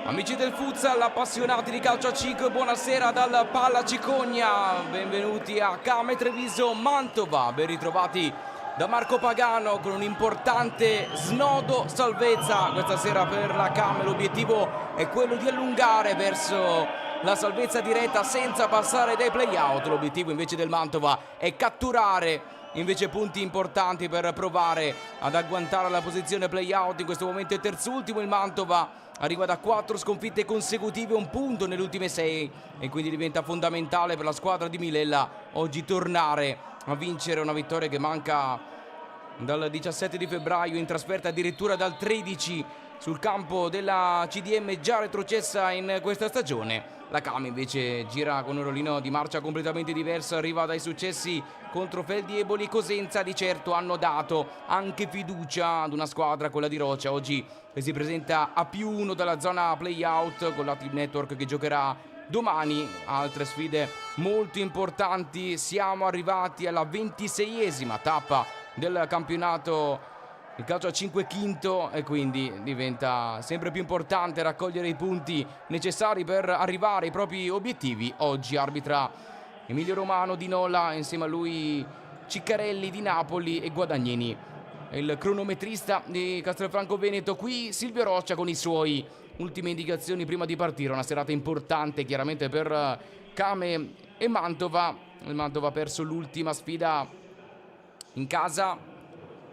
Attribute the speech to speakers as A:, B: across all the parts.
A: Amici del futsal, appassionati di calcio a 5, buonasera dal Palla Cicogna, benvenuti a Kame Treviso Mantova, ben ritrovati da Marco Pagano con un importante snodo salvezza questa sera per la Kame. L'obiettivo è quello di allungare verso la salvezza diretta senza passare dai play-out. L'obiettivo invece del Mantova è catturare invece punti importanti per provare ad agguantare la posizione play-out. In questo momento è terzultimo il Mantova, arriva da 4 sconfitte consecutive, un punto nelle ultime 6 e quindi diventa fondamentale per la squadra di Milella oggi tornare a vincere. Una vittoria che manca dal 17 di febbraio, in trasferta addirittura dal 13 sul campo della CDM, già retrocessa in questa stagione. La Kame invece gira con un rollino di marcia completamente diverso, arriva dai successi contro Feldieboli e Cosenza. Di certo hanno dato anche fiducia ad una squadra, quella di Roccia, oggi che si presenta a +1 dalla zona play-out con la Team Network che giocherà domani. Altre sfide molto importanti, siamo arrivati alla 26esima tappa del campionato il calcio a 5 quinto e quindi diventa sempre più importante raccogliere i punti necessari per arrivare ai propri obiettivi. Oggi arbitra Emilio Romano di Nola, insieme a lui Ciccarelli di Napoli e Guadagnini, il cronometrista di Castelfranco Veneto. Qui Silvio Roccia con i suoi ultime indicazioni prima di partire. Una serata importante chiaramente per Kame e Mantova. Il Mantova ha perso l'ultima sfida in casa,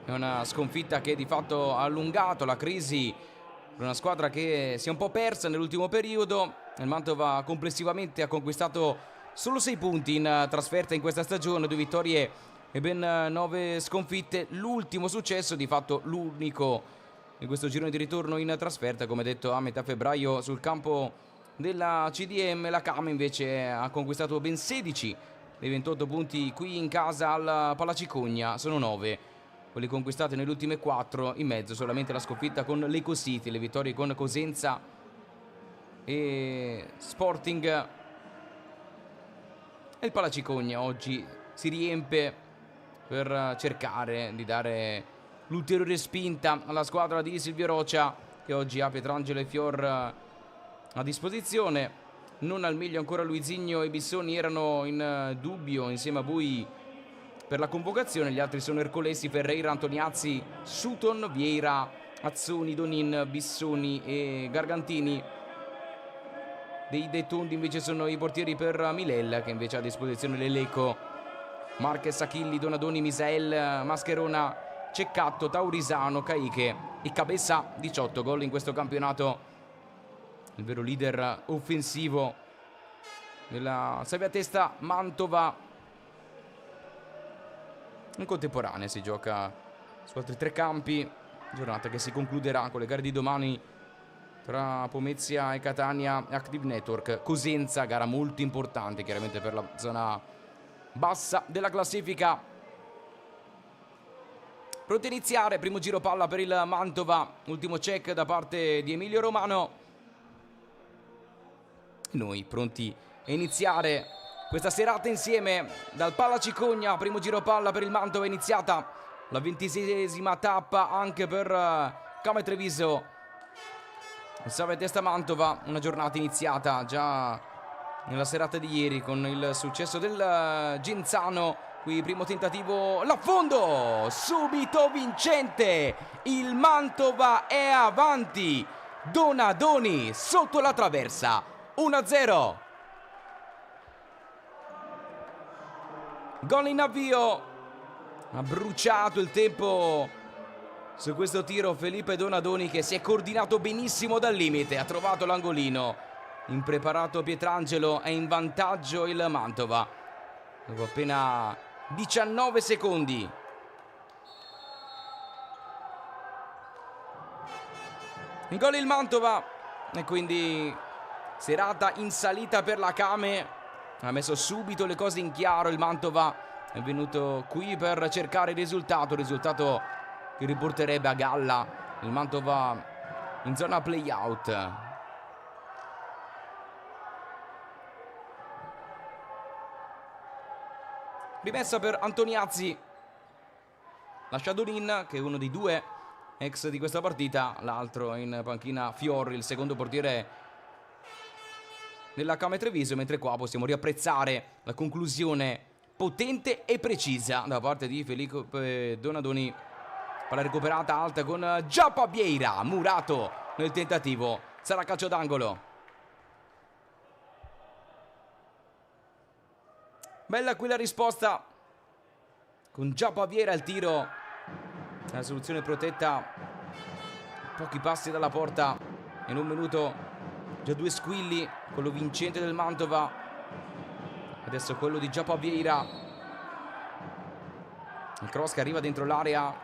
A: è una sconfitta che di fatto ha allungato la crisi per una squadra che si è un po' persa nell'ultimo periodo. Il Mantova complessivamente ha conquistato solo 6 punti in trasferta in questa stagione, 2 vittorie e ben 9 sconfitte. L'ultimo successo, di fatto l'unico in questo girone di ritorno in trasferta, come detto a metà febbraio sul campo della CDM. La Kame invece ha conquistato ben 16 dei 28 punti qui in casa al Palacicogna, sono 9 quelli conquistati nelle ultime 4, in mezzo solamente la sconfitta con l'Eco City, le vittorie con Cosenza e Sporting. E il Palacicogna oggi si riempie per cercare di dare l'ulteriore spinta alla squadra di Silvio Roccia, che oggi ha Pietrangelo e Fior a disposizione. Non al meglio ancora Luizinho e Bissoni, erano in dubbio insieme a Bui per la convocazione. Gli altri sono Ercolesi, Ferreira, Antoniazzi, Sutton, Vieira, Azzoni, Donin, Bissoni e Gargantini. Dei Tondi invece sono i portieri per Milella, che invece ha a disposizione l'Eleco, Marquez, Achilli, Donadoni, Misael, Mascherona, Ceccatto, Taurisano, Caiche e Cabessa. 18 gol in questo campionato, il vero leader offensivo della Salviatesta Mantova. In contemporanea si gioca su altri 3 campi, giornata che si concluderà con le gare di domani tra Pomezia e Catania e Active Network. Cosenza, gara molto importante chiaramente per la zona bassa della classifica. Pronti a iniziare, primo giro palla per il Mantova, ultimo check da parte di Emilio Romano. Noi pronti a iniziare questa serata insieme dal Palla Cicogna. Primo giro palla per il Mantova, è iniziata la 26esima tappa anche per Kame Treviso Salviatesta Mantova. Una giornata iniziata già nella serata di ieri con il successo del Genzano. Qui primo tentativo, l'affondo subito vincente, il Mantova è avanti, Donadoni sotto la traversa, 1-0. Gol in avvio, ha bruciato il tempo su questo tiro Felipe Donadoni, che si è coordinato benissimo dal limite, ha trovato l'angolino. Impreparato Pietrangelo, è in vantaggio il Mantova dopo appena 19 secondi. In gol il Mantova e quindi serata in salita per la Kame. Ha messo subito le cose in chiaro il Mantova, è venuto qui per cercare il risultato che riporterebbe a galla il Mantova in zona play-out. Rimessa per Antoniazzi, lascia Donin, che è uno dei 2 ex di questa partita, l'altro in panchina Fiori, il secondo portiere della Camera Treviso, mentre qua possiamo riapprezzare la conclusione potente e precisa da parte di Felipe Donadoni. Palla recuperata alta con Giappa Vieira, murato nel tentativo, sarà calcio d'angolo. Bella qui la risposta con Giappa Vieira, il tiro, la soluzione protetta, pochi passi dalla porta, in un minuto già 2 squilli, quello vincente del Mantova, adesso quello di Giappa Vieira, il cross che arriva dentro l'area,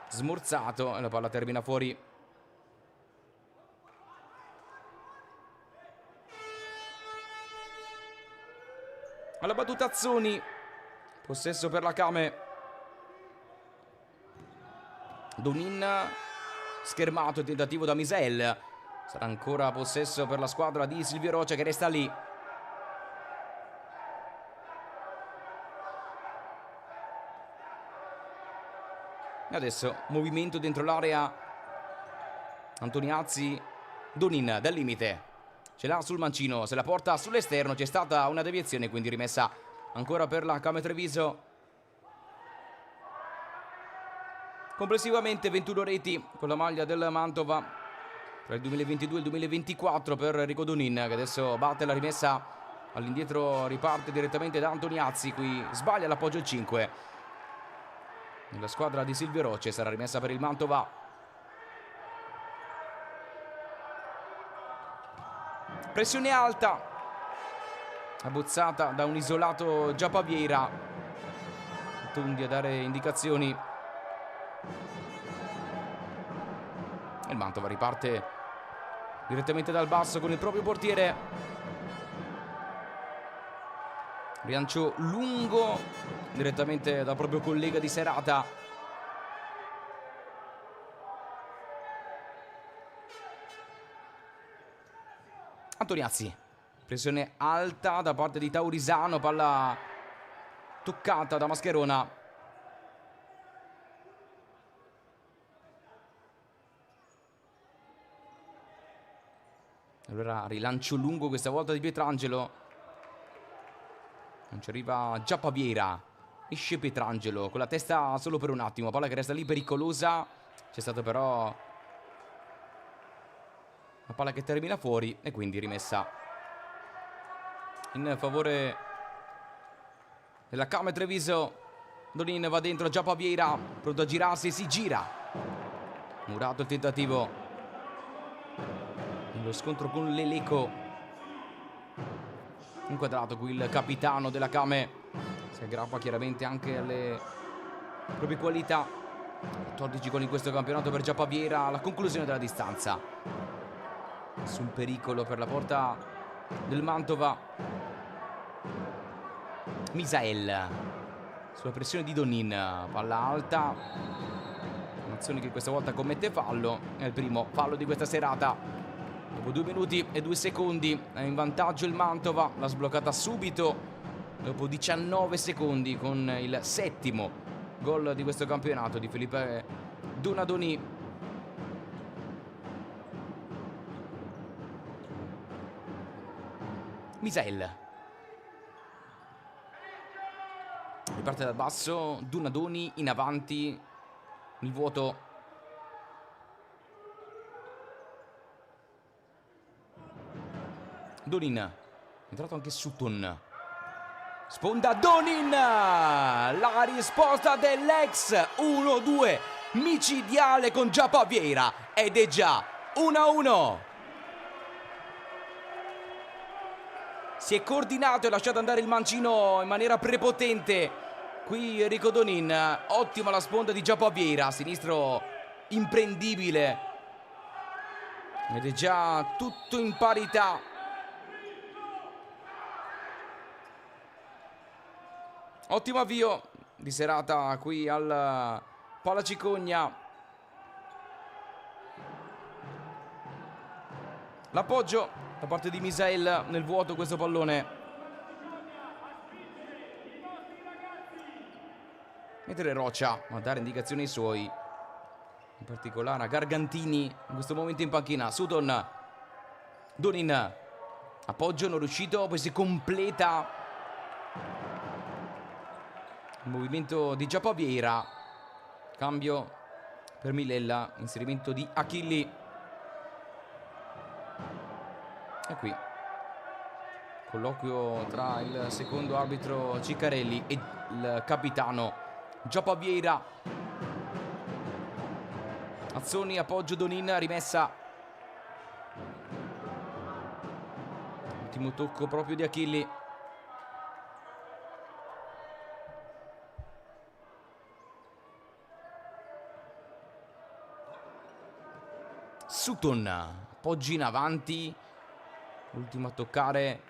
A: smorzato, e la palla termina fuori. Alla battuta Azzoni, possesso per la Came. Donin schermato, tentativo da Misael, sarà ancora possesso per la squadra di Silvio Roccia che resta lì. E adesso movimento dentro l'area, Antoniazzi, Donin dal limite, ce l'ha sul mancino, se la porta sull'esterno, c'è stata una deviazione, quindi rimessa ancora per la Camera Treviso. Complessivamente 21 reti con la maglia del Mantova tra il 2022 e il 2024 per Enrico Donin, che adesso batte la rimessa all'indietro, riparte direttamente da Antoniazzi, qui sbaglia l'appoggio il 5. La squadra di Silvio Rocce sarà rimessa per il Mantova. Pressione alta, abbozzata da un isolato Giappa Vieira, Tundi a dare indicazioni. Il Mantova riparte direttamente dal basso con il proprio portiere. Rilancio lungo direttamente dal proprio collega di serata. Antoniazzi, pressione alta da parte di Taurisano, palla toccata da Mascherona. Allora rilancio lungo questa volta di Pietrangelo, non ci arriva Giappa Vieira, esce Pietrangelo con la testa solo per un attimo, palla che resta lì pericolosa, c'è stata però la palla che termina fuori e quindi rimessa in favore della Camera Treviso. Donin va dentro, Giappa Vieira pronto a girarsi, si gira, murato il tentativo. Lo scontro con l'Eleco, inquadrato qui il capitano della Came, si aggrappa chiaramente anche alle proprie qualità. 14 gol in questo campionato per Giappa Vieira, la conclusione della distanza, sul pericolo per la porta del Mantova. Misael sulla pressione di Donin, palla alta, un'azione che questa volta commette fallo, è il primo fallo di questa serata. Dopo 2 minuti e 2 secondi è in vantaggio il Mantova, l'ha sbloccata subito dopo 19 secondi con il 7° gol di questo campionato di Felipe Donadoni. Misael riparte dal basso, Donadoni in avanti, il vuoto. Donin, è entrato anche Sutton, sponda Donin, la risposta dell'ex 1-2 micidiale con Giappa Vieira ed è già 1-1. Si è coordinato e lasciato andare il mancino in maniera prepotente qui Enrico Donin, ottima la sponda di Giappa Vieira, sinistro imprendibile ed è già tutto in parità. Ottimo avvio di serata qui al Palacicogna. L'appoggio da parte di Misael nel vuoto questo pallone. Mentre Roccia a dare indicazioni ai suoi, in particolare a Gargantini in questo momento in panchina. Sutton, Donin, appoggio non riuscito, poi si completa il movimento di Giappa Vieira, cambio per Milella, inserimento di Achilli. E qui colloquio tra il secondo arbitro Ciccarelli e il capitano Giappa Vieira. Azzoni, appoggio Donin, rimessa. Ultimo tocco proprio di Achilli. Sutton, appoggi in avanti. Ultimo a toccare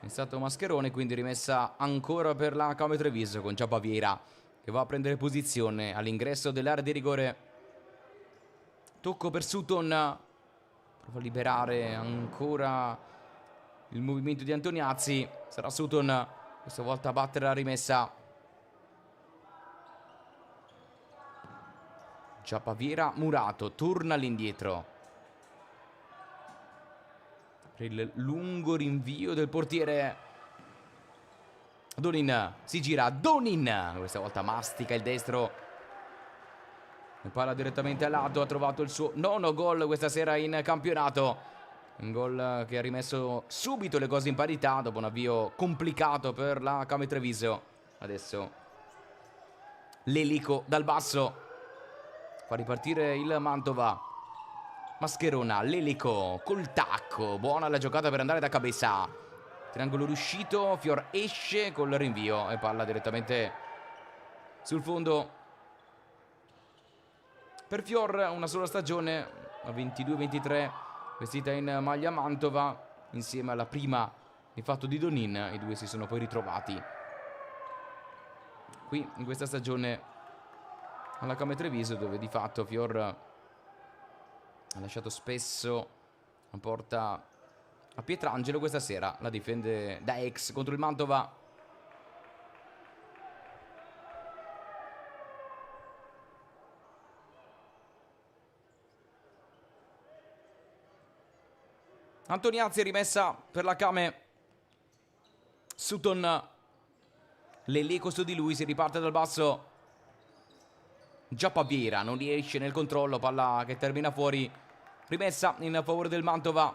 A: è stato Mascherone, quindi rimessa ancora per la Camera Treviso con Giappa Vieira che va a prendere posizione all'ingresso dell'area di rigore. Tocco per Sutton, prova a liberare ancora il movimento di Antoniazzi. Sarà Sutton questa volta a battere la rimessa. Giappa Vieira, Murato, torna all'indietro per il lungo rinvio del portiere. Donin si gira, Donin questa volta mastica il destro e palla direttamente al lato. Ha trovato il suo nono gol questa sera in campionato, un gol che ha rimesso subito le cose in parità dopo un avvio complicato per la Camera Treviso. Adesso Lelico dal basso fa ripartire il Mantova. Mascherona, Lelico col tacco, buona la giocata per andare da Cabeza. Triangolo riuscito, Fior esce col rinvio e palla direttamente sul fondo. Per Fior una sola stagione, a 22-23, vestita in maglia Mantova, insieme alla prima di fatto di Donin. I due si sono poi ritrovati qui in questa stagione alla Camera Treviso, dove di fatto Fior ha lasciato spesso la porta a Pietrangelo. Questa sera la difende da ex contro il Mantova. Antoniazzi, rimessa per la Came. Sutton, Lelico su di lui, si riparte dal basso. Giappa Vieira non riesce nel controllo, palla che termina fuori, rimessa in favore del Mantova.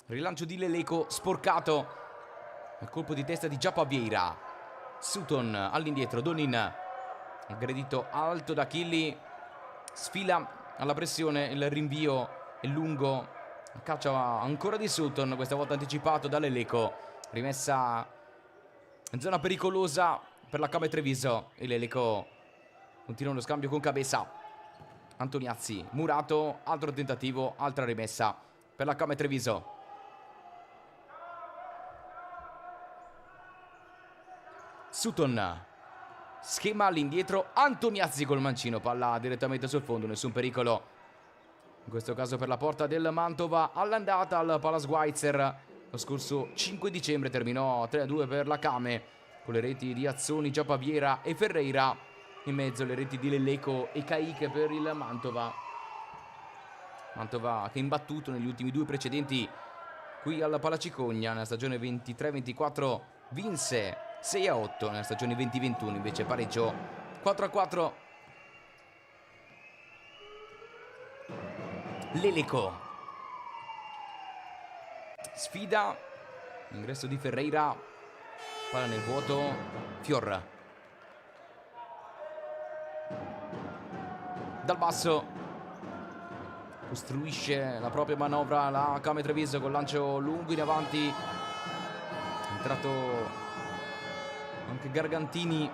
A: Rilancio di Lelico sporcato, il colpo di testa di Giappa Vieira. Sutton all'indietro, Donin aggredito alto da Achilli, sfila alla pressione, il rinvio è lungo, caccia ancora di Sutton, questa volta anticipato da Lelico, rimessa in zona pericolosa per la Camera Treviso e Lelico continua lo scambio con Cabeza. Antoniazzi, Murato, altro tentativo, altra rimessa per la Camera Treviso. Sutton, schema all'indietro, Antoniazzi col mancino, palla direttamente sul fondo, nessun pericolo in questo caso per la porta del Mantova. All'andata al Pala Schweitzer lo scorso 5 dicembre terminò 3-2 per la Came, con le reti di Azzoni, Giappa Vieira e Ferreira, in mezzo le reti di Lelico e Caiche per il Mantova. Mantova che imbattuto negli ultimi due precedenti qui alla Palacicogna. Nella stagione 23-24 vinse 6-8, nella stagione 20-21 invece pareggio 4-4. Lelico, sfida, ingresso di Ferreira, palla nel vuoto, Fior dal basso costruisce la propria manovra la Camera Treviso con lancio lungo in avanti, è entrato anche Gargantini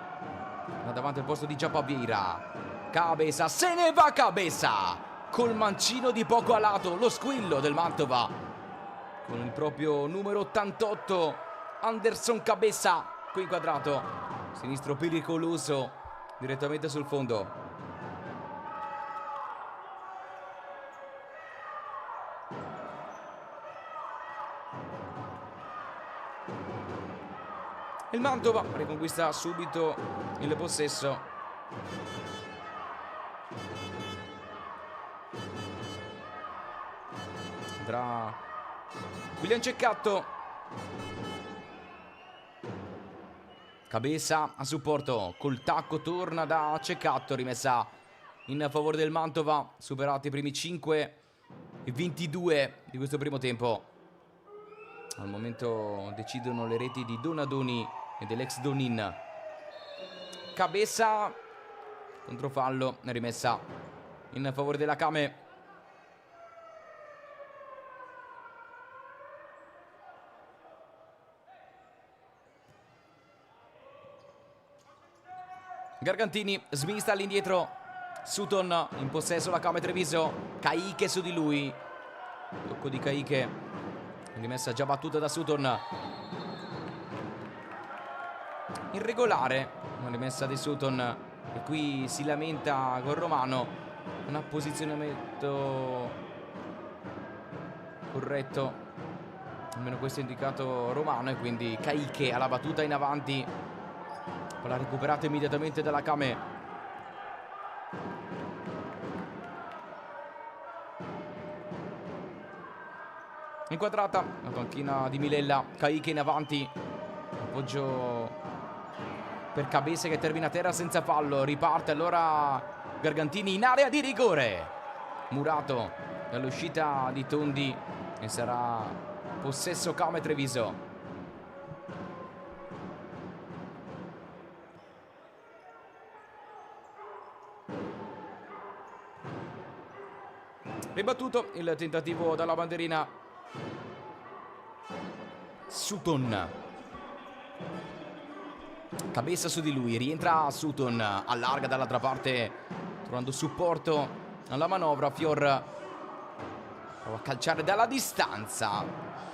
A: da davanti al posto di Giappa Vieira. Cabeza, se ne va Cabeza col mancino di poco a lato, lo squillo del Mantova con il proprio numero 88, Anderson Cabeza, qui inquadrato, sinistro pericoloso direttamente sul fondo. Il Mantova riconquista subito il possesso. Andrà William Ceccato. Cabeza a supporto, col tacco torna da Ceccato, rimessa in favore del Mantova, superati i primi 5 e 22 di questo primo tempo. Al momento decidono le reti di Donadoni e dell'ex Donin. Cabeza, controfallo, rimessa in favore della Came. Gargantini smista all'indietro. Sutton in possesso, la Came Treviso. Caicche su di lui. Tocco di Caicche. Rimessa già battuta da Sutton. Irregolare. Una rimessa di Sutton. E qui si lamenta con Romano. Un posizionamento corretto. Almeno questo è indicato Romano. E quindi Caicche alla battuta in avanti. L'ha recuperata immediatamente dalla Came. Inquadrata la panchina di Milella. Caicche in avanti. Appoggio per Cabeza che termina a terra senza fallo. Riparte allora Gargantini in area di rigore. Murato dall'uscita di Tondi e sarà possesso Came Treviso. Ribattuto il tentativo dalla bandierina. Sutton. Cabeza su di lui, rientra Sutton, allarga dall'altra parte trovando supporto alla manovra. Fior prova a calciare dalla distanza.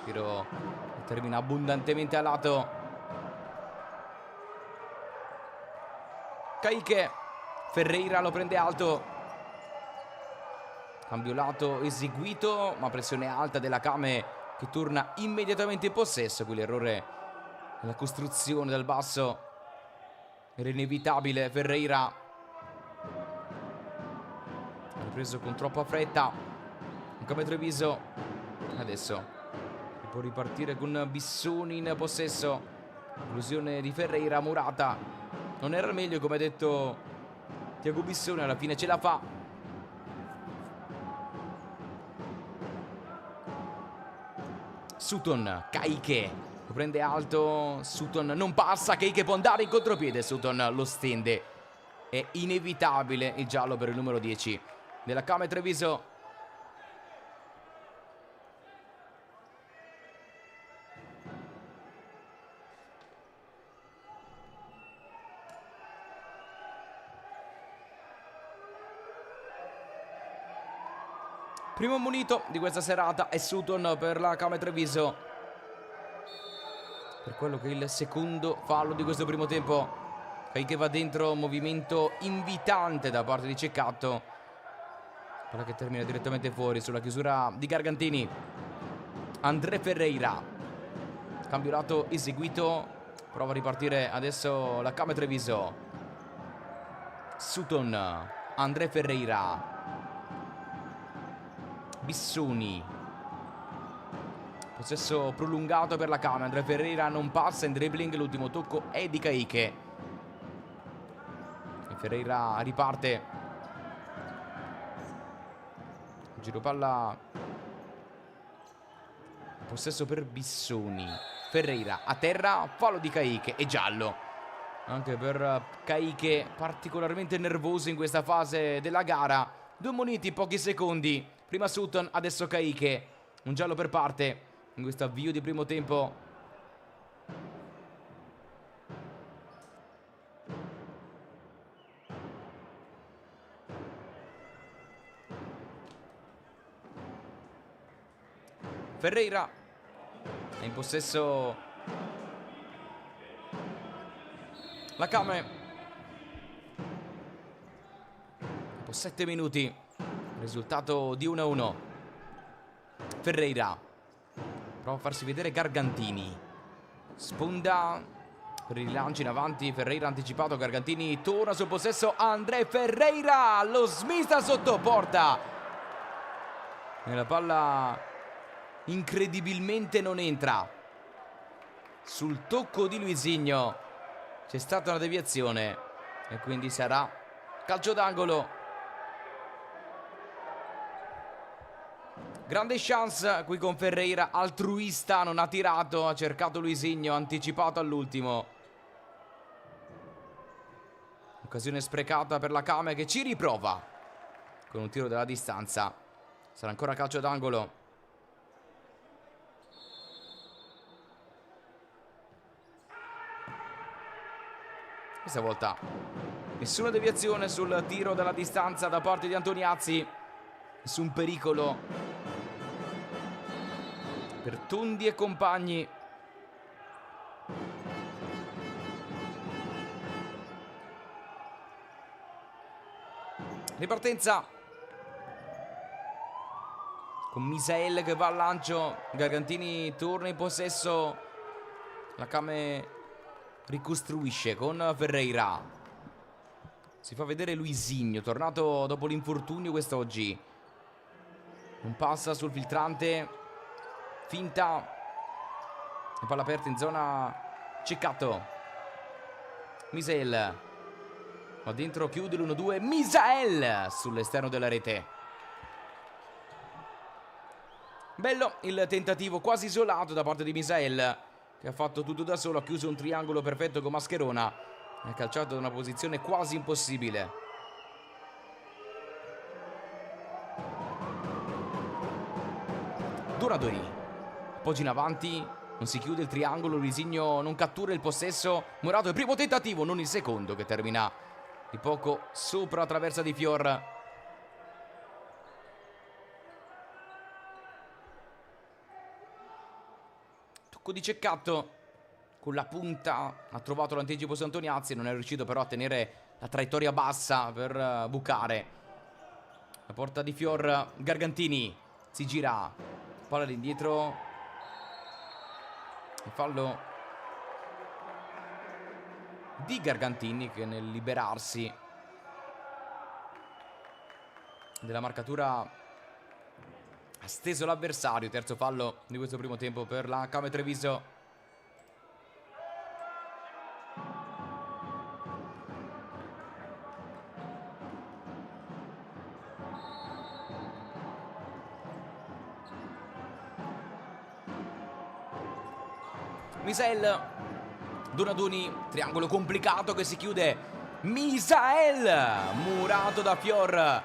A: Tiro termina abbondantemente a lato. Caicche. Ferreira lo prende alto. Cambio lato eseguito, ma pressione alta della Came che torna immediatamente in possesso. Qui l'errore nella costruzione dal basso era inevitabile. Ferreira ha ripreso con troppa fretta. Came Treviso adesso può ripartire con Bissoni in possesso. Illusione di Ferreira. Murata non era il meglio, come ha detto Tiago Bissoni, alla fine ce la fa. Sutton, Caicche lo prende alto. Sutton non passa, Caicche può andare in contropiede. Sutton lo stende. È inevitabile il giallo per il numero 10 della Came Treviso. Primo munito di questa serata è Sutton per la Came Treviso, per quello che è il secondo fallo di questo primo tempo. Caicche va dentro, movimento invitante da parte di Ceccato, palla che termina direttamente fuori sulla chiusura di Gargantini. André Ferreira, cambio lato eseguito, prova a ripartire adesso la Came Treviso. Sutton, André Ferreira, Bissoni, possesso prolungato per la Came. Andrea Ferreira non passa in dribbling, l'ultimo tocco è di Caicche e Ferreira riparte. Giro palla, possesso per Bissoni. Ferreira a terra, fallo di Caicche e giallo anche per Caicche, particolarmente nervoso in questa fase della gara. Due muniti in pochi secondi. Prima Sutton, adesso Caicche. Un giallo per parte in questo avvio di primo tempo. Ferreira è in possesso la Came. Dopo 7 minuti, risultato di 1-1. Ferreira prova a farsi vedere Gargantini. Sponda per il rilancio in avanti. Ferreira anticipato, Gargantini torna sul possesso, André Ferreira, lo smista sotto porta e la palla incredibilmente non entra. Sul tocco di Luisinho c'è stata una deviazione e quindi sarà calcio d'angolo. Grande chance qui con Ferreira, altruista, non ha tirato, ha cercato Luisinho, anticipato all'ultimo. Occasione sprecata per la Came che ci riprova con un tiro dalla distanza. Sarà ancora calcio d'angolo. Questa volta nessuna deviazione sul tiro dalla distanza da parte di Antoniazzi. Nessun pericolo per Tondi e compagni. Ripartenza con Misael che va al lancio. Gargantini torna in possesso. La Came ricostruisce con Ferreira. Si fa vedere Luisinho, tornato dopo l'infortunio quest'oggi. Non passa sul filtrante. Finta. E palla aperta in zona Ceccato. Misael va dentro, chiude l'1-2. Misael sull'esterno della rete. Bello il tentativo quasi isolato da parte di Misael, che ha fatto tutto da solo, ha chiuso un triangolo perfetto con Mascherona e ha calciato da una posizione quasi impossibile. Donadoni appoggia in avanti, non si chiude il triangolo, Luisinho non cattura il possesso. Morato il primo tentativo, non il secondo, che termina di poco sopra la traversa di Fior. Tocco di Ceccato con la punta, ha trovato l'anticipo su Antoniazzi, non è riuscito però a tenere la traiettoria bassa per bucare. La porta di Fior, Gargantini si gira, palla all'indietro. Il fallo di Gargantini che nel liberarsi della marcatura ha steso l'avversario. Terzo fallo di questo primo tempo per la Came Treviso. Misael, Donadoni, triangolo complicato che si chiude. Misael, murato da Fior.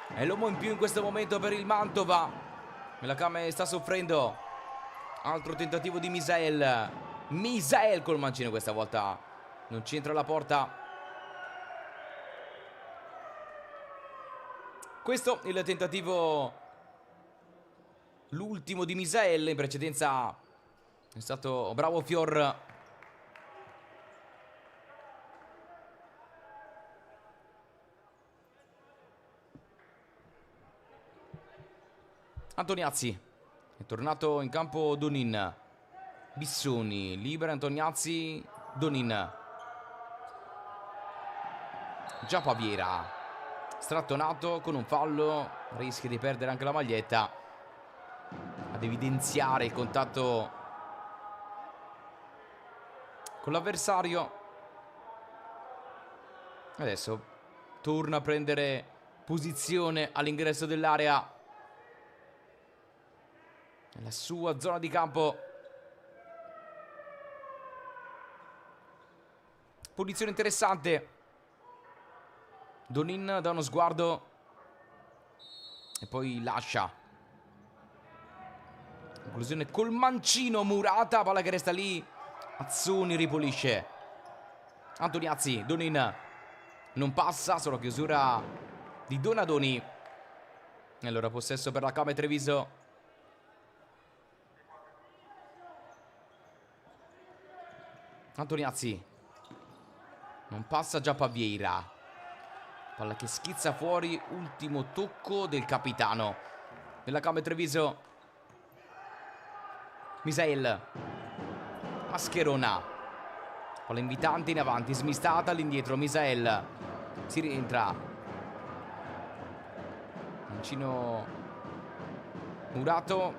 A: È l'uomo in più in questo momento per il Mantova. La Came sta soffrendo. Altro tentativo di Misael. Misael col mancino questa volta. Non c'entra la porta. Questo il tentativo, l'ultimo di Misael. In precedenza è stato bravo Fior. Antoniazzi, è tornato in campo Donin. Bissoni, libera Antoniazzi, Donin. Già Paviera, strattonato con un fallo, rischia di perdere anche la maglietta. Ad evidenziare il contatto con l'avversario. Adesso torna a prendere posizione all'ingresso dell'area, nella sua zona di campo. Posizione interessante. Donin dà uno sguardo e poi lascia. Conclusione col mancino, murata, palla che resta lì. Azzoni ripulisce. Antoniazzi, Donin non passa, solo chiusura di Donadoni. E allora possesso per la Came Treviso. Antoniazzi non passa, già Pavieira. Palla che schizza fuori, ultimo tocco del capitano della Came Treviso. Misael, Mascherona, palla invitante in avanti, smistata all'indietro, Misael, si rientra, mancino murato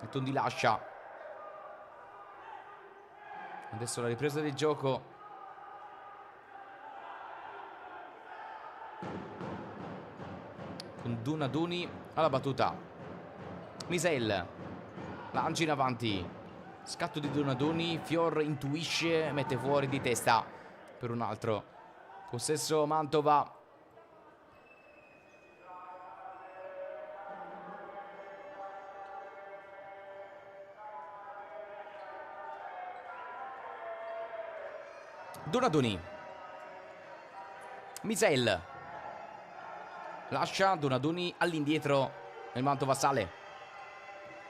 A: e Tondi lascia. Adesso la ripresa del gioco, con Donadoni alla battuta, Misael lancia in avanti, scatto di Donadoni, Fior intuisce, mette fuori di testa per un altro possesso Mantova. Donadoni, Misael lascia, Donadoni all'indietro, il Mantova sale,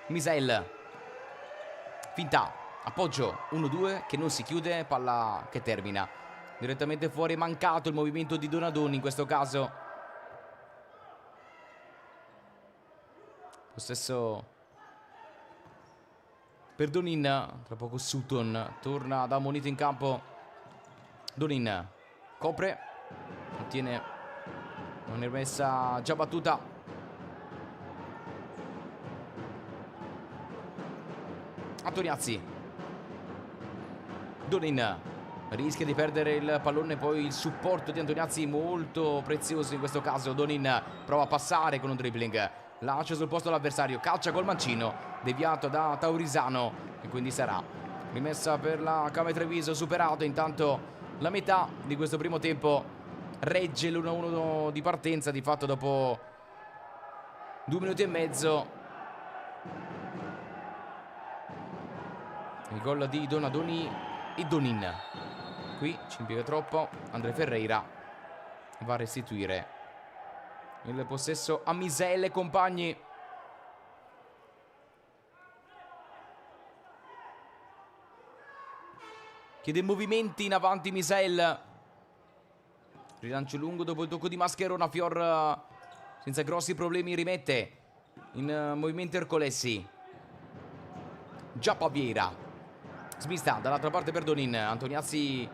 A: Misael, finta, appoggio 1-2 che non si chiude, palla che termina direttamente fuori, mancato il movimento di Donadoni in questo caso. Possesso per Donin, tra poco Sutton torna da ammonito in campo. Donin copre, ottiene una rimessa già battuta. Antoniazzi, Donin rischia di perdere il pallone, poi il supporto di Antoniazzi molto prezioso in questo caso. Donin prova a passare con un dribbling, lascia sul posto l'avversario, calcia col mancino, deviato da Taurisano e quindi sarà rimessa per la Came Treviso. Superato intanto la metà di questo primo tempo, regge l'1-1 di partenza di fatto dopo 2 minuti e mezzo. Il gol di Donadoni e Donin, qui ci impiega troppo, André Ferreira va a restituire il possesso a Misael e compagni. Chiede movimenti in avanti Misael, rilancio lungo dopo il tocco di Mascherona. Fior senza grossi problemi rimette in movimento Ercolessi, Giappaviera, smista dall'altra parte per Donin. Antoniazzi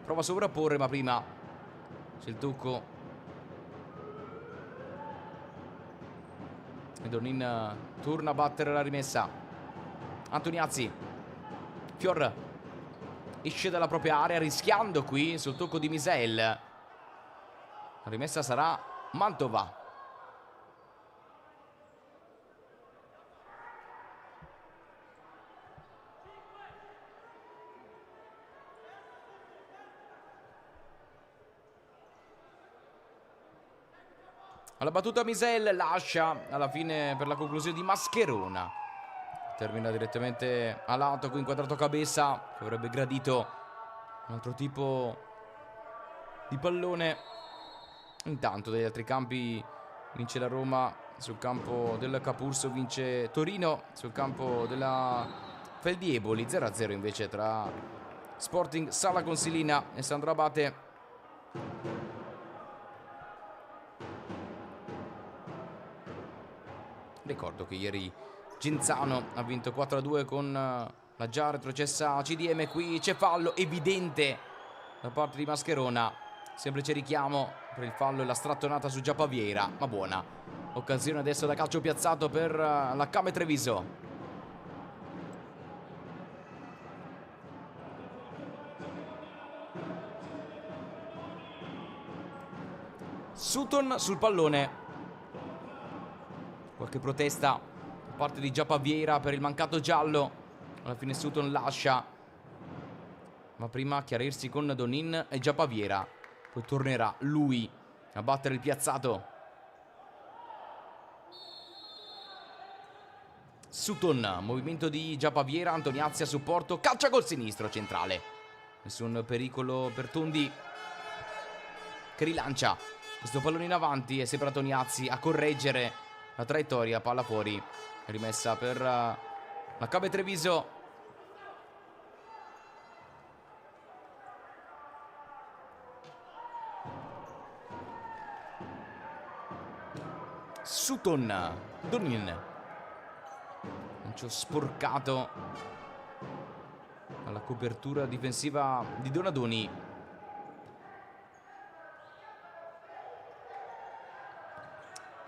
A: prova a sovrapporre, ma prima c'è il tocco e Donin torna a battere la rimessa. Antoniazzi, Fior esce dalla propria area rischiando qui sul tocco di Misael. La rimessa sarà Mantova. Alla battuta Misael, lascia alla fine per la conclusione di Mascherona. Termina direttamente a lato qui inquadrato Cabeza, che avrebbe gradito un altro tipo di pallone. Intanto dagli altri campi vince la Roma, sul campo del Capurso vince Torino, sul campo della Feldieboli 0-0 invece tra Sporting Sala Consilina e Sandro Abate. Ricordo che ieri Genzano ha vinto 4-2 con la già retrocessa CDM. Qui c'è fallo evidente da parte di Mascherona, semplice richiamo per il fallo e la strattonata su Giappaviera, ma buona occasione adesso da calcio piazzato per la Came Treviso. Sutton sul pallone, qualche protesta da parte di Giappaviera per il mancato giallo. Alla fine Sutton lascia, ma prima a chiarirsi con Donin e Giappaviera, poi tornerà lui a battere il piazzato. Sutton, movimento di Giappaviera, Antoniazzi a supporto, calcia col sinistro centrale, nessun pericolo per Tondi che rilancia questo pallone in avanti e sempre Antoniazzi a correggere la traiettoria, palla fuori, rimessa per la Came Treviso. Sutton, Donin, lancio sporcato, alla copertura difensiva di Donadoni.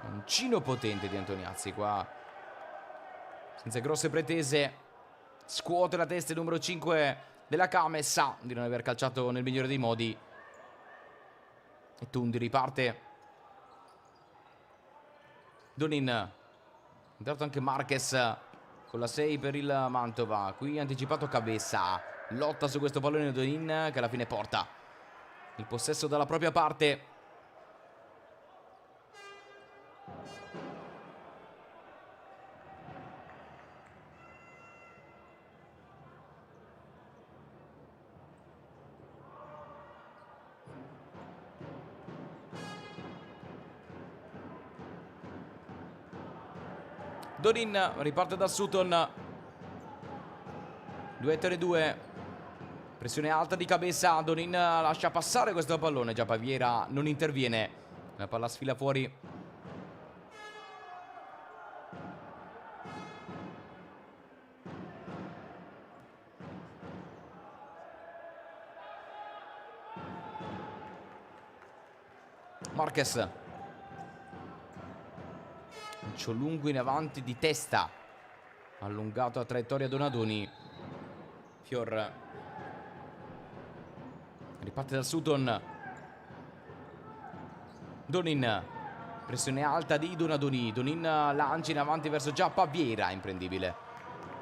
A: Uncino potente di Antoniazzi qua, senza grosse pretese, scuote la testa il numero 5 della Kame, sa di non aver calciato nel migliore dei modi e Tundi riparte. Donin, intanto anche Marquez con la 6 per il Mantova, qui anticipato Cabeza, lotta su questo pallone Donin che alla fine porta il possesso dalla propria parte. Donin riparte da Sutton, 2-3-2, pressione alta di Cabeza. Donin lascia passare questo pallone, già Paviera non interviene, la palla sfila fuori. Marquez, lancio lungo in avanti di testa, allungato a traiettoria Donadoni. Fior riparte dal Sutton. Donin, pressione alta di Donadoni. Donin lancia in avanti verso già Paviera, imprendibile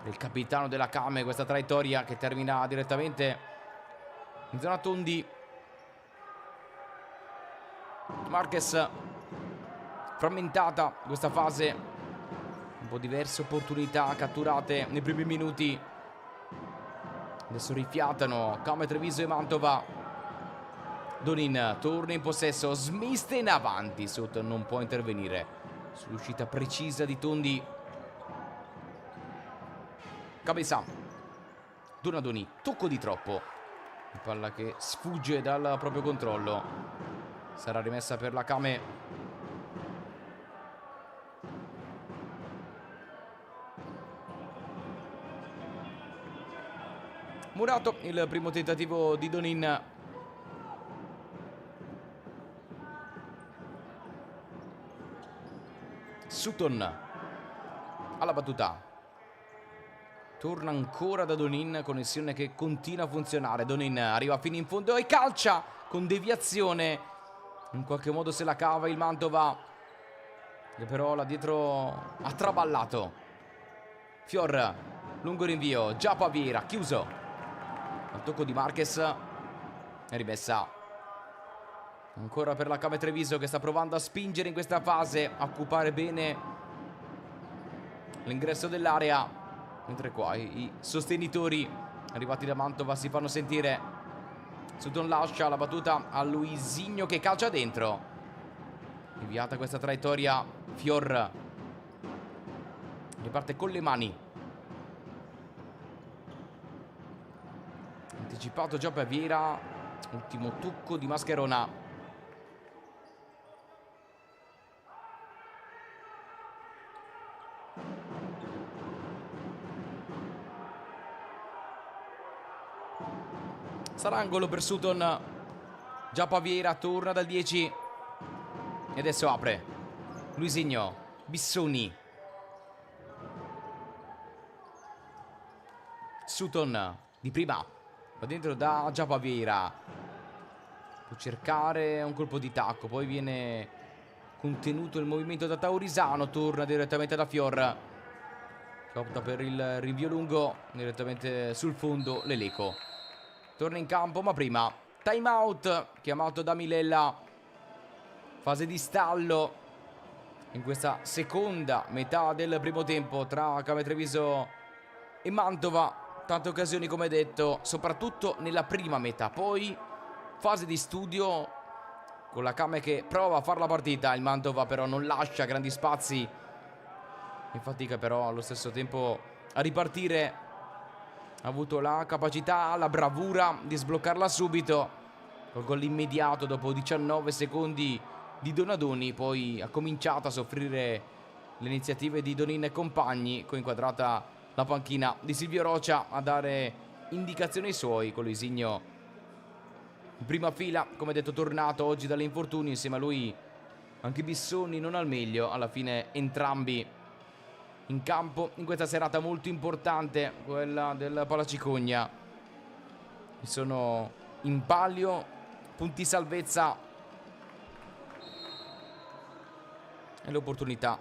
A: il capitano della Kame, questa traiettoria che termina direttamente in zona Tondi. Marquez, frammentata questa fase, un po' diverse opportunità catturate nei primi minuti, adesso rifiatano Kame, Treviso e Mantova. Donin torna in possesso, smista in avanti, Sutton non può intervenire sull'uscita precisa di Tondi. Cabeza, Donadoni, tocco di troppo, palla che sfugge dal proprio controllo, sarà rimessa per la Kame. Murato, il primo tentativo di Donin. Sutton alla battuta, torna ancora da Donin, connessione che continua a funzionare. Donin arriva fino in fondo e calcia con deviazione, in qualche modo se la cava il Mantova, che però là dietro ha traballato. Fior, lungo rinvio, già Paviera, chiuso al tocco di Marquez, è rimessa ancora per la Kame Treviso, che sta provando a spingere in questa fase, a occupare bene l'ingresso dell'area, mentre qua i sostenitori arrivati da Mantova si fanno sentire. Sutton lascia la battuta a Luisinho che calcia dentro, deviata questa traiettoria. Fior riparte con le mani, anticipato già Paviera, ultimo tocco di Mascherona. Sarà angolo per Sutton, già Paviera torna dal 10 e adesso apre Luisinho, Bissoni, Sutton di prima, va dentro da già Paviera, può cercare un colpo di tacco, poi viene contenuto il movimento da Taurisano, torna direttamente da Fior, che opta per il rinvio lungo direttamente sul fondo. Leleco torna in campo, ma prima time out chiamato da Milella, fase di stallo in questa seconda metà del primo tempo tra Kame Treviso e Mantova. Tante occasioni come detto, soprattutto nella prima metà, poi fase di studio con la Kame che prova a fare la partita, il Mantova però non lascia grandi spazi, in fatica però allo stesso tempo a ripartire. Ha avuto la capacità, la bravura di sbloccarla subito col gol immediato dopo 19 secondi di Donadoni. Poi ha cominciato a soffrire le iniziative di Donin e compagni, coinquadrata la panchina di Silvio Rocia a dare indicazioni suoi, con Luisinho in prima fila, come detto tornato oggi dall'infortunio, insieme a lui anche Bissoni non al meglio, alla fine entrambi in campo in questa serata molto importante, quella del Palacicogna. Sono in palio punti salvezza e l'opportunità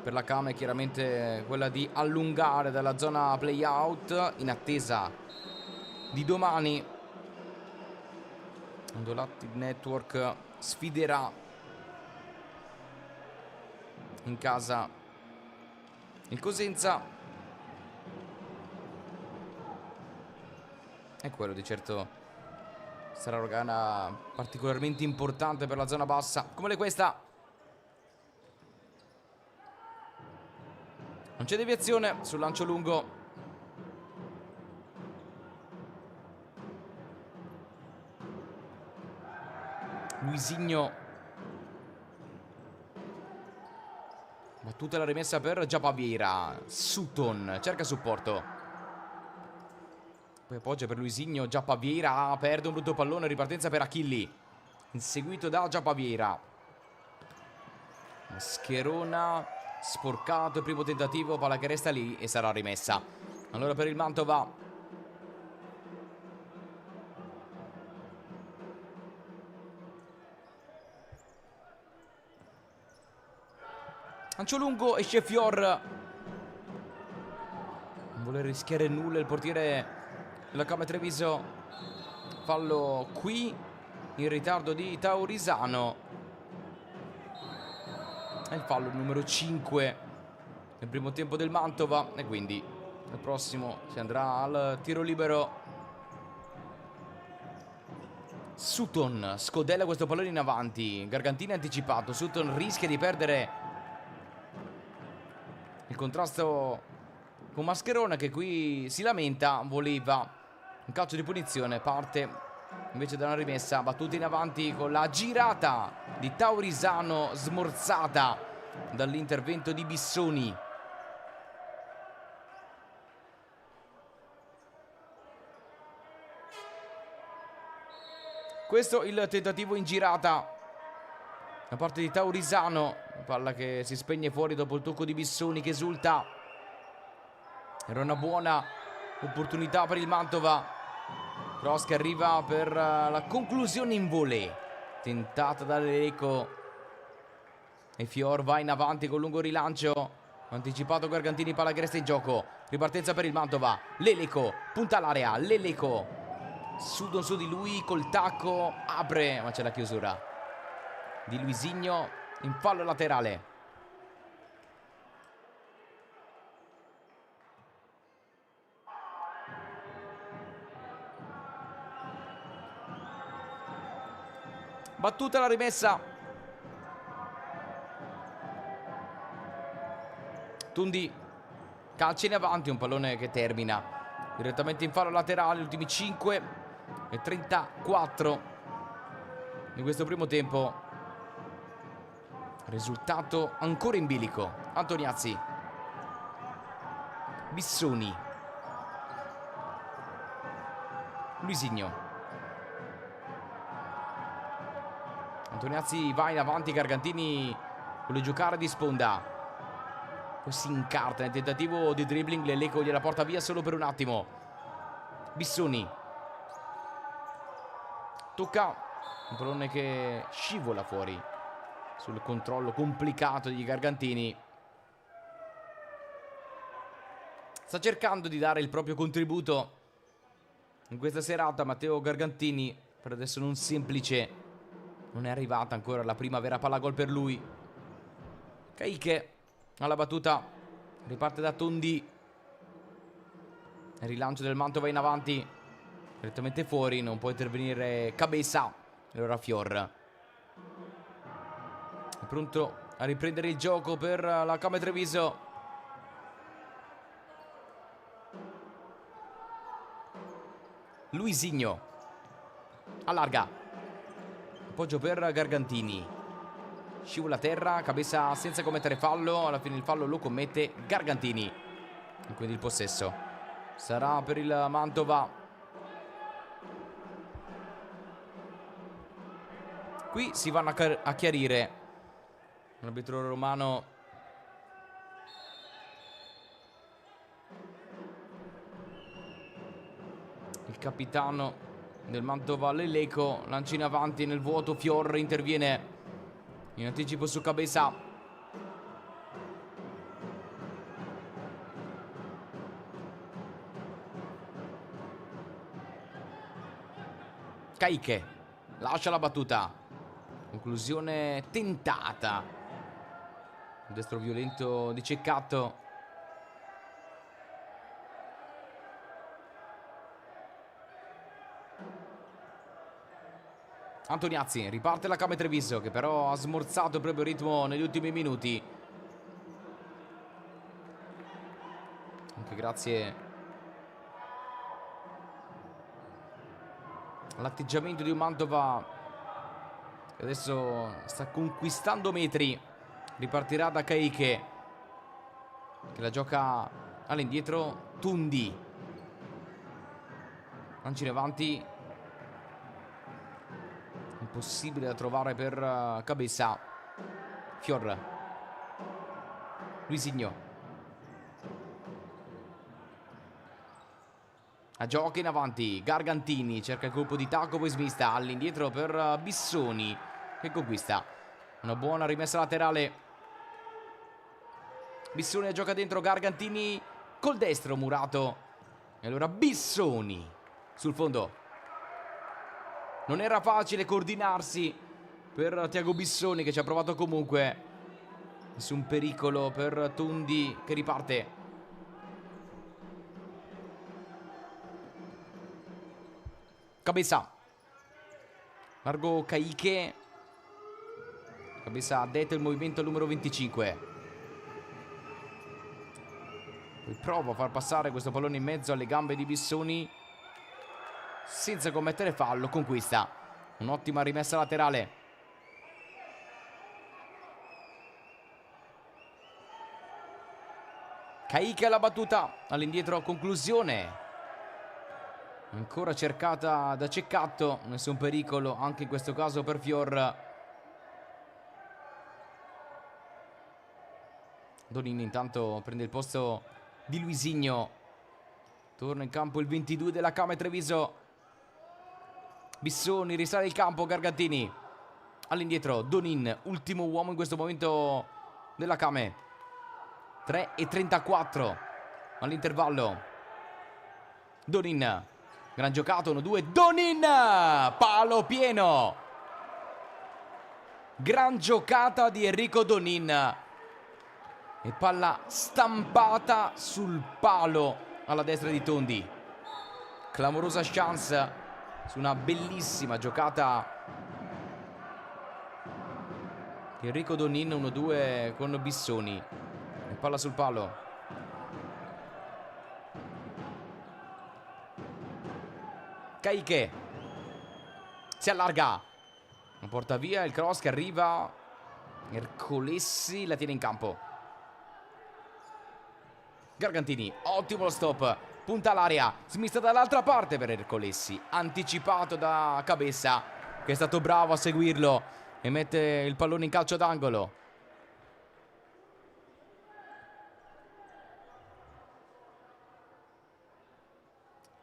A: per la Cam è chiaramente quella di allungare dalla zona play-out in attesa di domani, quando l'Active Network sfiderà in casa il Cosenza. E quello di certo sarà una gara particolarmente importante per la zona bassa come questa. Non c'è deviazione sul lancio lungo. Luisinho. Battuta la rimessa per Giapaviera. Sutton cerca supporto. Poi appoggia per Luisinho. Giapaviera perde un brutto pallone. Ripartenza per Achilli, inseguito da Giapaviera. Mascherona sporcato il primo tentativo, palla che resta lì e sarà rimessa. Allora per il Mantova lancio lungo, esce Fior, non vuole rischiare nulla il portiere della Cam Treviso. Fallo qui in ritardo di Taurisano. È il fallo numero 5 nel primo tempo del Mantova e quindi al prossimo si andrà al tiro libero. Sutton scodella questo pallone in avanti. Gargantini anticipato. Sutton rischia di perdere il contrasto con Mascherona, che qui si lamenta. Voleva un calcio di punizione, parte invece da una rimessa. Battuta in avanti con la girata di Taurisano, smorzata dall'intervento di Bissoni. Questo il tentativo in girata da parte di Taurisano. Palla che si spegne fuori dopo il tocco di Bissoni, che esulta. Era una buona opportunità per il Mantova. Cross che arriva per la conclusione in volée, tentata da Leleco, e Fior va in avanti con lungo rilancio. Anticipato Gargantini, palla che resta in gioco. Ripartenza per il Mantova. Leleco punta all'area. Leleco Sudon su di lui col tacco, apre, ma c'è la chiusura di Luisinho in fallo laterale. Battuta la rimessa. Tundi calcia in avanti, un pallone che termina direttamente in fallo laterale. Gli ultimi 5 e 34 di questo primo tempo. Risultato ancora in bilico. Antoniazzi, Bissoni, Luisinho. Antoniazzi va in avanti, Gargantini vuole giocare di sponda, poi si incarta nel tentativo di dribbling. Leleco gliela porta via solo per un attimo. Bissoni tocca un pallone che scivola fuori sul controllo complicato di Gargantini. Sta cercando di dare il proprio contributo in questa serata Matteo Gargantini. Per adesso non semplice, non è arrivata ancora la prima vera palla gol per lui. Caiche alla battuta, riparte da Tondi. Il rilancio del Mantova in avanti, direttamente fuori, non può intervenire Cabeza. E allora Fior è pronto a riprendere il gioco per la Cam Treviso. Luisinho allarga, appoggio per Gargantini, scivola a terra, Cabeza senza commettere fallo. Alla fine il fallo lo commette Gargantini e quindi il possesso sarà per il Mantova. Qui si vanno a chiarire. L'arbitro romano il capitano del Mantova Leleco lancia in avanti nel vuoto. Fior interviene in anticipo su Cabeza. Caiche lascia la battuta. Conclusione tentata. Un destro violento di Ceccato. Antoniazzi, riparte la Came Treviso, che però ha smorzato il proprio ritmo negli ultimi minuti. Anche grazie all'atteggiamento di un Mantova che adesso sta conquistando metri. Ripartirà da Caiche, che la gioca all'indietro. Tundi lancia in avanti, impossibile da trovare per Cabeza. Fior, Luisinho a gioca in avanti. Gargantini cerca il colpo di tacco, poi smista all'indietro per Bissoni, che conquista una buona rimessa laterale. Bissoni gioca dentro, Gargantini col destro, murato, e allora Bissoni sul fondo. Non era facile coordinarsi per Tiago Bissoni, che ci ha provato comunque. Nessun pericolo per Tundi, che riparte. Cabeza, largo Caiche. Cabeza ha detto il movimento al numero 25. Poi prova a far passare questo pallone in mezzo alle gambe di Bissoni senza commettere fallo. Conquista un'ottima rimessa laterale. Caiche alla battuta all'indietro, conclusione ancora cercata da Ceccato. Nessun pericolo anche in questo caso per Fior. Donini intanto prende il posto di Luisinho. Torna in campo il 22 della Came Treviso. Bissoni risale il campo. Gargantini all'indietro. Donin, ultimo uomo in questo momento della Came. 3:34 all'intervallo. Donin, gran giocato, 1-2. Donin, palo pieno. Gran giocata di Enrico Donin. E palla stampata sul palo alla destra di Tondi. Clamorosa chance su una bellissima giocata di Enrico Donin. 1-2 con Bissoni. E palla sul palo. Caiche si allarga, non porta via il cross che arriva. Ercolessi la tiene in campo. Gargantini, ottimo lo stop, punta all'area, smista dall'altra parte per Ercolessi, anticipato da Cabeza, che è stato bravo a seguirlo e mette il pallone in calcio d'angolo.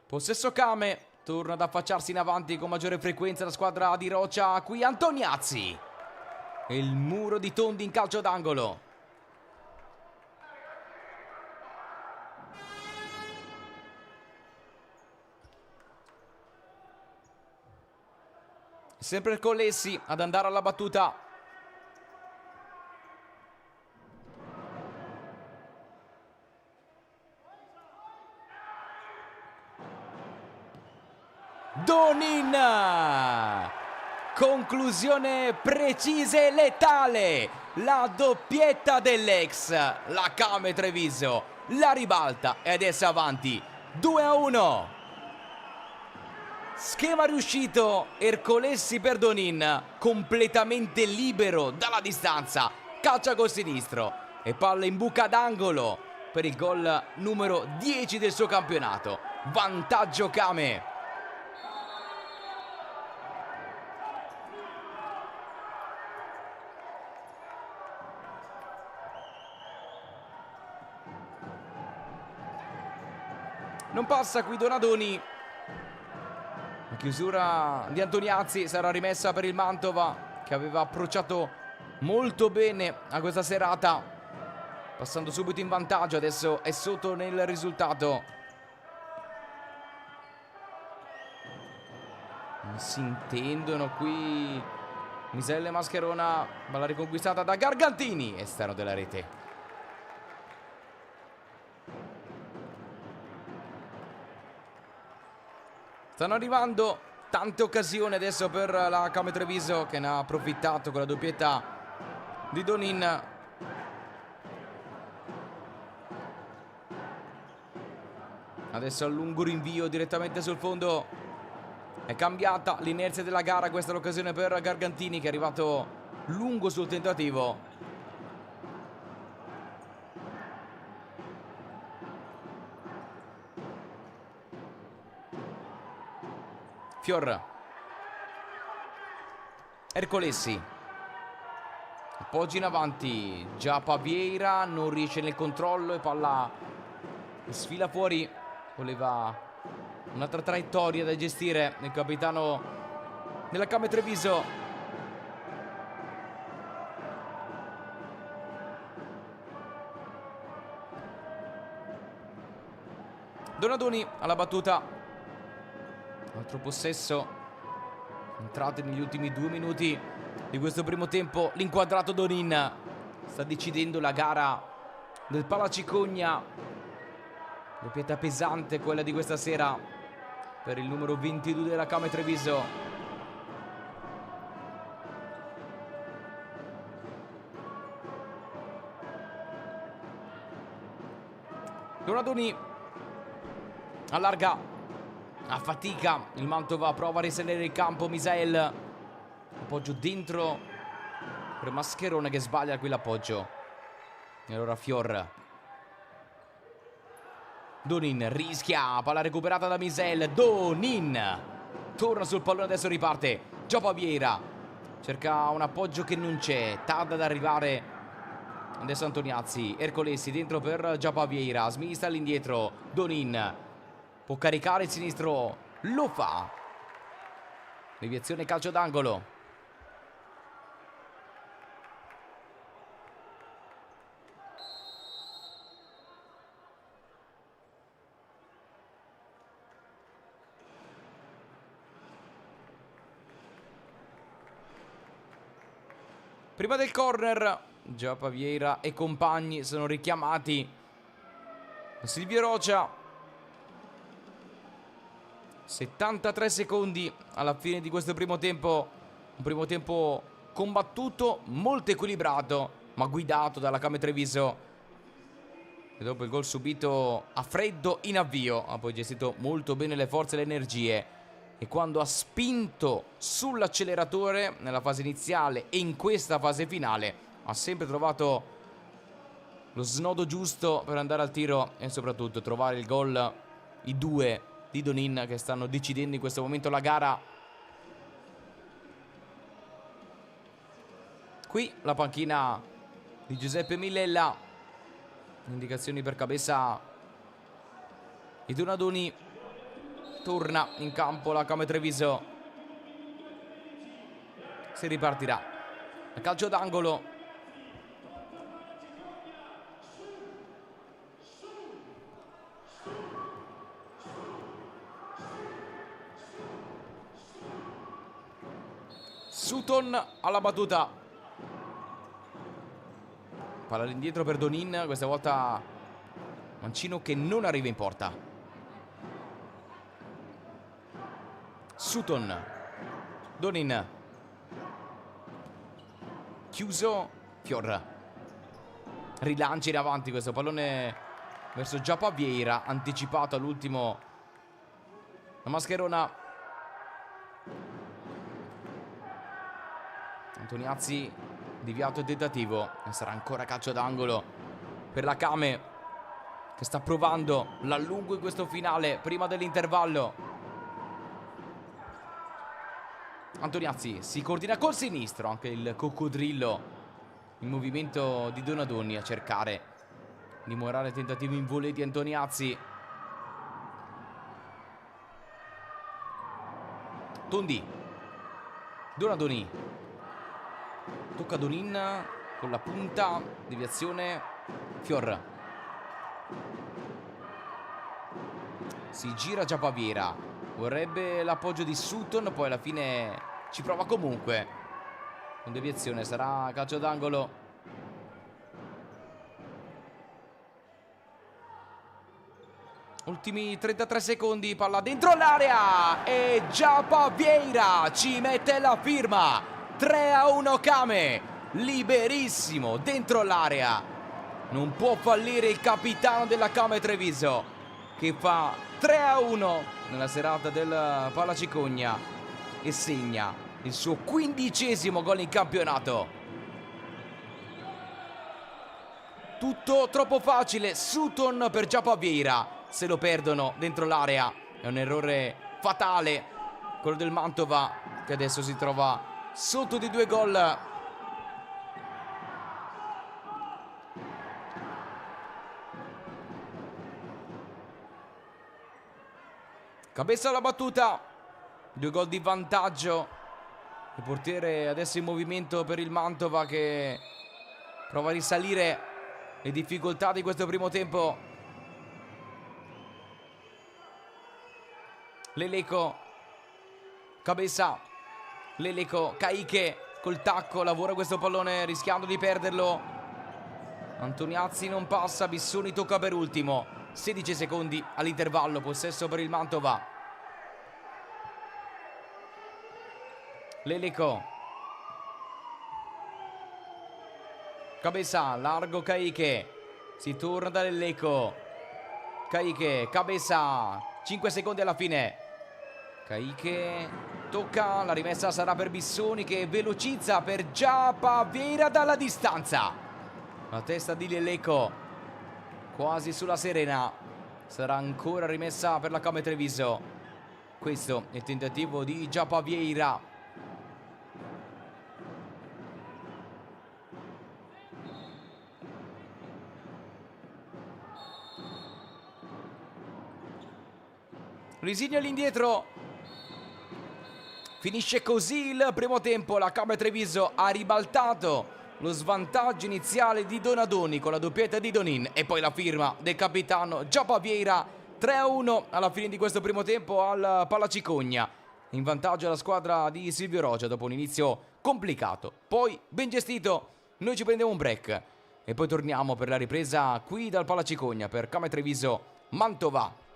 A: Possesso Came, torna ad affacciarsi in avanti con maggiore frequenza la squadra di Roccia. Qui Antoniazzi e il muro di Tondi in calcio d'angolo. Sempre Ercolessi ad andare alla battuta. Donin, conclusione precisa e letale. La doppietta dell'ex, la Came Treviso la ribalta e adesso è avanti 2-1. Schema riuscito, Ercolessi per Donin, completamente libero dalla distanza, calcia col sinistro e palla in buca d'angolo per il gol numero 10 del suo campionato. Vantaggio Kame. Non passa qui Donadoni. La chiusura di Antoniazzi sarà rimessa per il Mantova, che aveva approcciato molto bene a questa serata, passando subito in vantaggio. Adesso è sotto nel risultato. Si intendono qui Misael e Mascherona. Palla riconquistata da Gargantini, esterno della rete. Stanno arrivando tante occasioni adesso per la Kame Treviso, che ne ha approfittato con la doppietta di Donin. Adesso a lungo rinvio direttamente sul fondo. È cambiata l'inerzia della gara. Questa è l'occasione per Gargantini, che è arrivato lungo sul tentativo. Fior. Ercolessi. Appoggi in avanti. Giappa Vieira non riesce nel controllo e palla sfila fuori. Voleva un'altra traiettoria da gestire il capitano della Kame Treviso. Donadoni alla battuta. Altro possesso. Entrate negli ultimi 2 minuti di questo primo tempo. L'inquadrato Donin sta decidendo la gara del Palacicogna. Doppietta pesante quella di questa sera per il numero 22 della Kame Treviso. Donadoni allarga a fatica. Il Mantova prova a risalire il campo. Misael, appoggio dentro per Mascherone, che sbaglia qui l'appoggio. E allora Fior. Donin rischia, palla recuperata da Misael. Donin torna sul pallone, adesso riparte Giappa Vieira, cerca un appoggio che non c'è, tarda ad arrivare adesso Antoniazzi. Ercolessi dentro per Giappa Vieira, smista all'indietro. Donin può caricare il sinistro, lo fa. Deviazione, calcio d'angolo. Prima del corner, Giappa Vieira e compagni sono richiamati. Silvio Rocia. 73 secondi alla fine di questo primo tempo. Un primo tempo combattuto, molto equilibrato, ma guidato dalla Kame Treviso. E dopo il gol subito a freddo in avvio, ha poi gestito molto bene le forze e le energie. E quando ha spinto sull'acceleratore nella fase iniziale e in questa fase finale, ha sempre trovato lo snodo giusto per andare al tiro e soprattutto trovare il gol, i due di Donin, che stanno decidendo in questo momento la gara. Qui la panchina di Giuseppe Millella. Indicazioni per Cabeza e Donadoni. Torna in campo la Kame Treviso. Si ripartirà a calcio d'angolo. Sutton alla battuta. Palla all'indietro per Donin. Questa volta Mancino che non arriva in porta. Sutton. Donin. Chiuso. Fior. Rilancia in avanti questo pallone verso Giappa Vieira, anticipato all'ultimo la Mascherona. Antoniazzi deviato il tentativo e sarà ancora calcio d'angolo per la Kame. che sta provando l'allungo in questo finale prima dell'intervallo. Antoniazzi si coordina col sinistro, anche il coccodrillo, il movimento di Donadoni a cercare di morare il tentativo in volée di Antoniazzi. Tondi, Donadoni, tocca Donin con la punta, deviazione, Fior. Si gira già Baviera, vorrebbe l'appoggio di Sutton, poi alla fine ci prova comunque. Con deviazione sarà calcio d'angolo. Ultimi 33 secondi, palla dentro l'area e Giappa Vieira ci mette la firma. 3-1 Kame, liberissimo dentro l'area. Non può fallire il capitano della Kame Treviso, che fa 3-1 nella serata del Palacicogna e segna il suo 15° gol in campionato. Tutto troppo facile, Sutton per Giappa Vieira. Se lo perdono dentro l'area è un errore fatale, quello del Mantova, che adesso si trova sotto di 2 gol. Cabeza alla battuta, 2 gol di vantaggio. Il portiere adesso in movimento per il Mantova, che prova a risalire le difficoltà di questo primo tempo. Leleco, Cabeza, Leleco, Caiche col tacco, lavora questo pallone rischiando di perderlo. Antoniazzi non passa, Bissoni tocca per ultimo. 16 secondi all'intervallo, possesso per il Mantova. Leleco, Cabeza, largo Caiche, si torna da Leleco. Caiche, Cabeza, 5 secondi alla fine. Caiche tocca, la rimessa sarà per Bissoni, che velocizza per Giappa Vieira dalla distanza. La testa di Leleco quasi sulla serena, sarà ancora rimessa per la Kame Treviso. Questo è il tentativo di Giappa Vieira. Risigna all'indietro. Finisce così il primo tempo. La Kame Treviso ha ribaltato lo svantaggio iniziale di Donadoni con la doppietta di Donin e poi la firma del capitano Giappa Vieira. 3-1 alla fine di questo primo tempo al Palacicogna. In vantaggio la squadra di Silvio Rogia dopo un inizio complicato, poi ben gestito. Noi ci prendiamo un break e poi torniamo per la ripresa qui dal Palacicogna per Kame Treviso Mantova.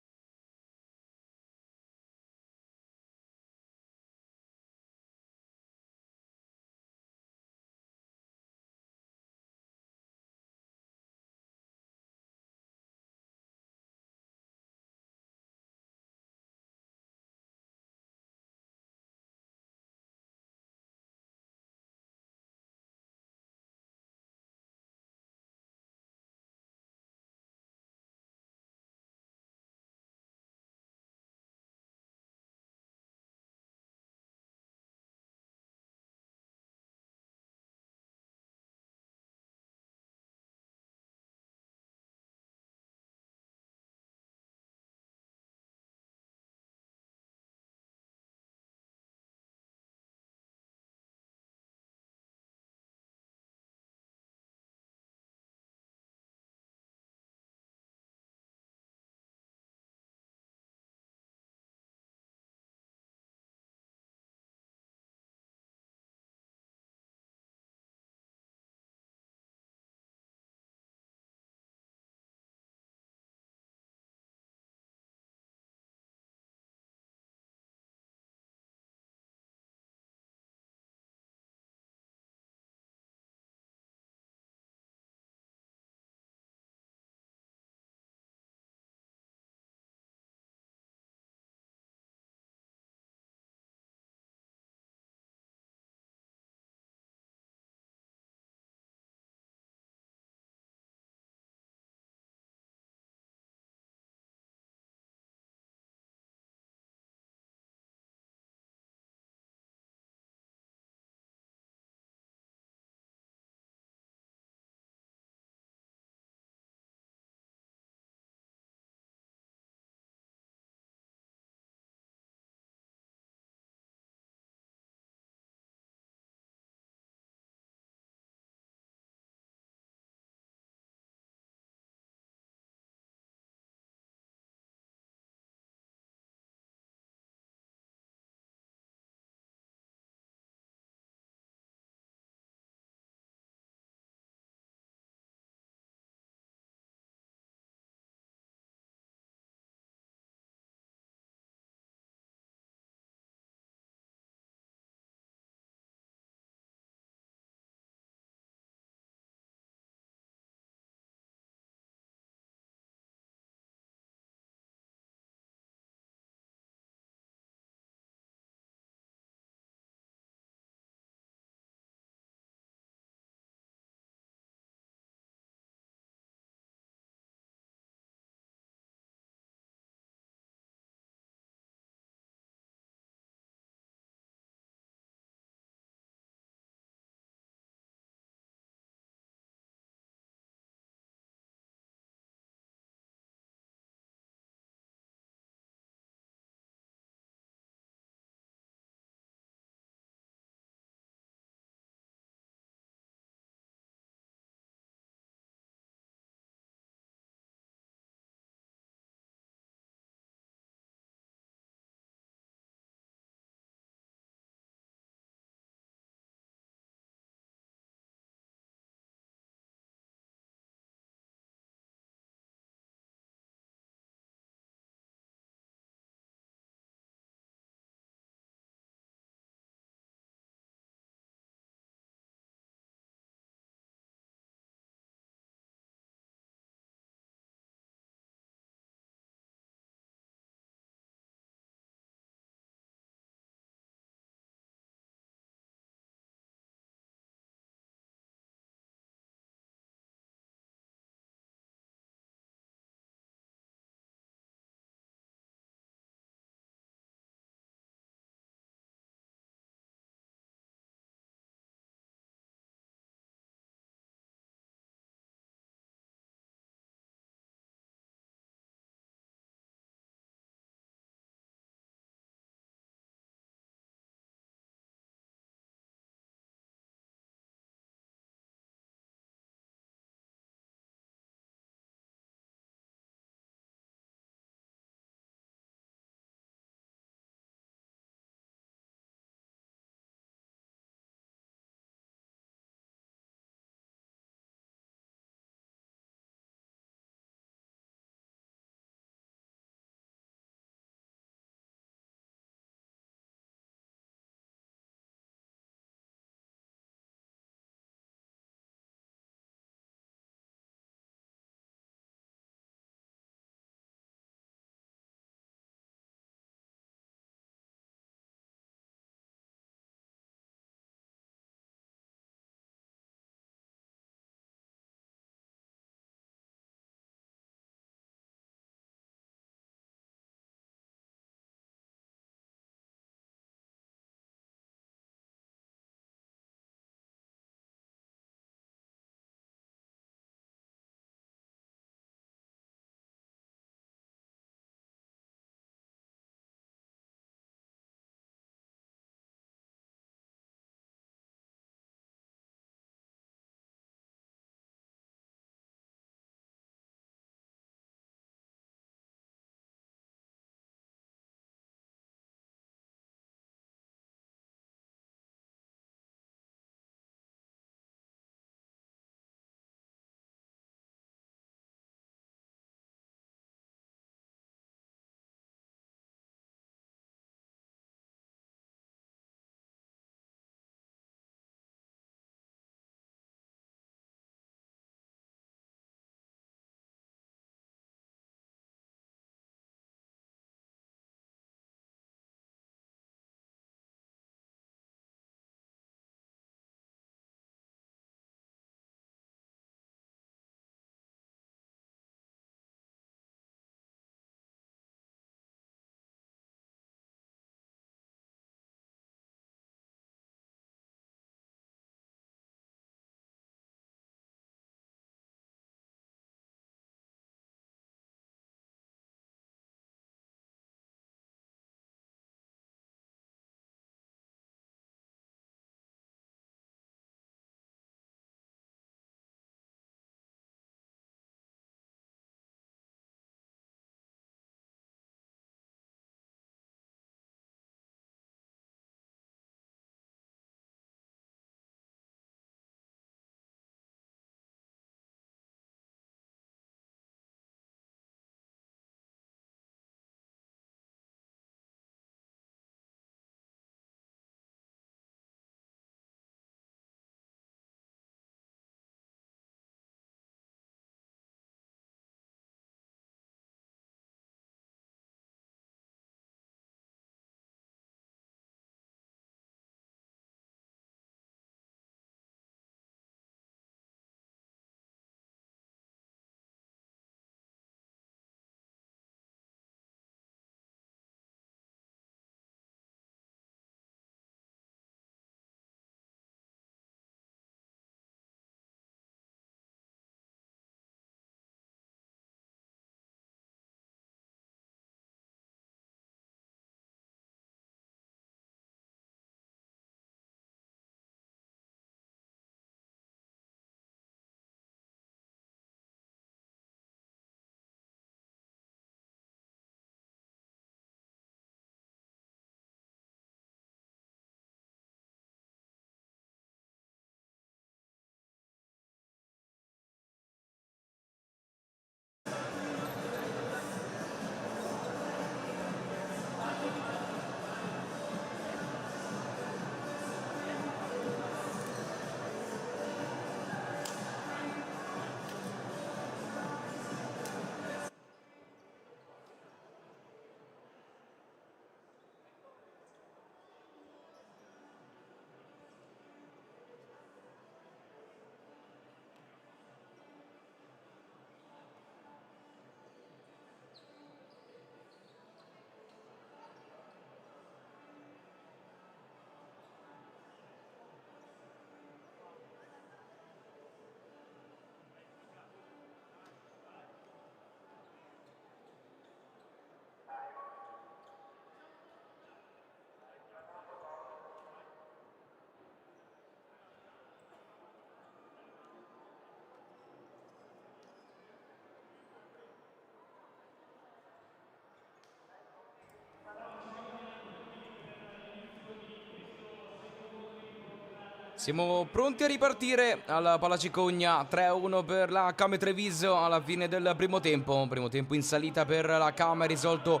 A: Siamo pronti a ripartire alla Palacicogna, 3-1 per la Came Treviso alla fine del primo tempo in salita per la Came, risolto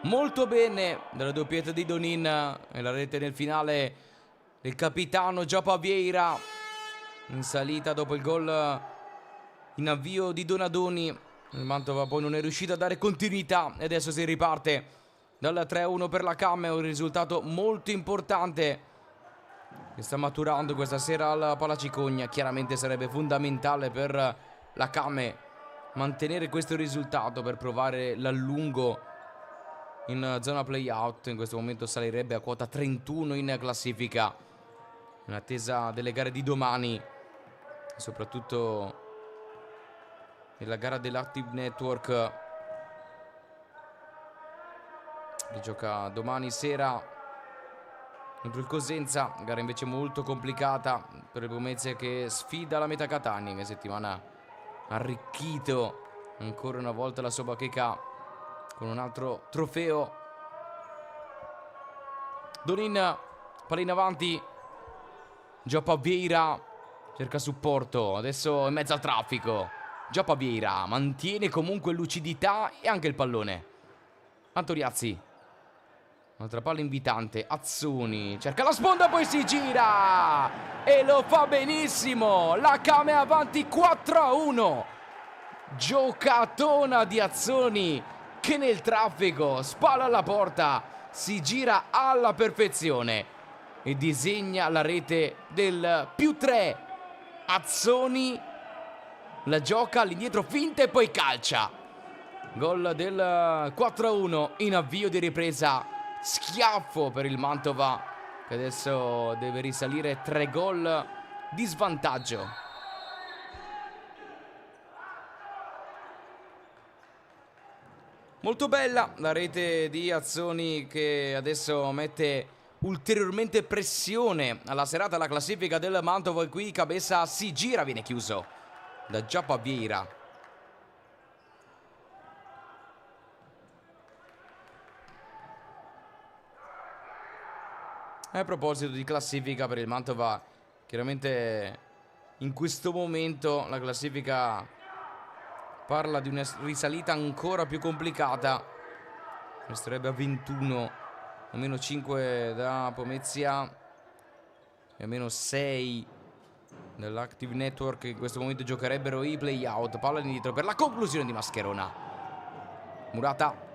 A: molto bene dalla doppietta di Donin e la rete nel finale del capitano Giappa Vieira, in salita dopo il gol in avvio di Donadoni. Il Mantova poi non è riuscito a dare continuità e adesso si riparte dal 3-1 per la Came, un risultato molto importante che sta maturando questa sera alla Palacicogna. Chiaramente sarebbe fondamentale per la Came mantenere questo risultato per provare l'allungo in zona play-out. In questo momento salirebbe a quota 31 in classifica, in attesa delle gare di domani, soprattutto nella gara dell'Active Network che gioca domani sera contro il Cosenza, gara invece molto complicata per il Pomezia che sfida la Meta Catania, che settimana ha arricchito ancora una volta la sua bacheca con un altro trofeo. Donin, palla in avanti, Giappa Vieira cerca supporto, adesso è in mezzo al traffico. Giappa Vieira mantiene comunque lucidità e anche il pallone. Antoniazzi, un'altra palla invitante, Azzoni cerca la sponda, poi si gira e lo fa benissimo. La Came avanti 4-1. Giocatona di Azzoni che nel traffico, spalla alla porta, si gira alla perfezione e disegna la rete del +3. Azzoni la gioca all'indietro, finta e poi calcia. Gol del 4-1 in avvio di ripresa. Schiaffo per il Mantova che adesso deve risalire 3 gol di svantaggio. Molto bella la rete di Azzoni che adesso mette ulteriormente pressione alla serata, alla classifica del Mantova, e qui Cabeza si gira, viene chiuso da Giappa Vieira. A proposito di classifica per il Mantova, chiaramente in questo momento la classifica parla di una risalita ancora più complicata. Resterebbe a 21, a meno 5 da Pomezia e a meno 6 dall'Active Network, che in questo momento giocherebbero i play-out. Palla indietro per la conclusione di Mascherona. Murata.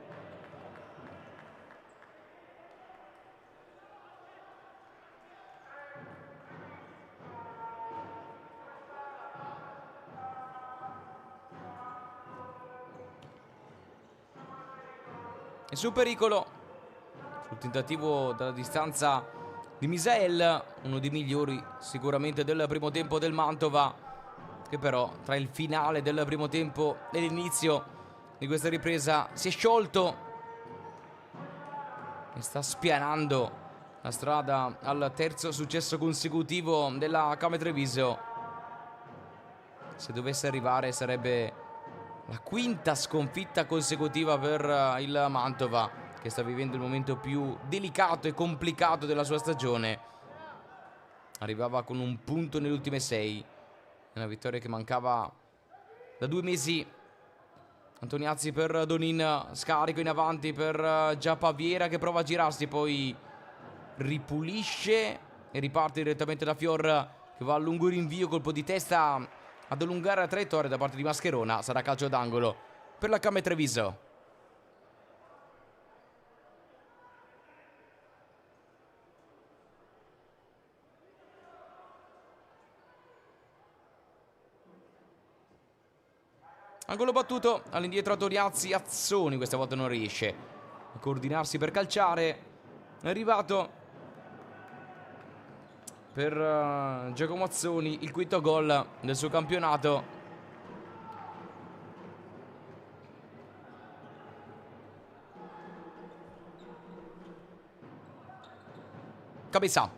A: E sul pericolo, sul tentativo dalla distanza di Misael, uno dei migliori sicuramente del primo tempo del Mantova, che però tra il finale del primo tempo e l'inizio di questa ripresa si è sciolto e sta spianando la strada al terzo successo consecutivo della Came Treviso. Se dovesse arrivare sarebbe la quinta sconfitta consecutiva per il Mantova, che sta vivendo il momento più delicato e complicato della sua stagione. Arrivava con un punto nelle ultime 6, una vittoria che mancava da 2 mesi. Antoniazzi per Donin, scarico in avanti per Giappa Vieira che prova a girarsi, poi ripulisce e riparte direttamente da Fior che va a lungo rinvio, colpo di testa ad allungare la traiettoria da parte di Mascherona. Sarà calcio d'angolo per la Came Treviso. Angolo battuto, all'indietro Antoniazzi, Azzoni questa volta non riesce a coordinarsi per calciare. È arrivato per Giacomo Azzoni il quinto gol del suo campionato. Cabeza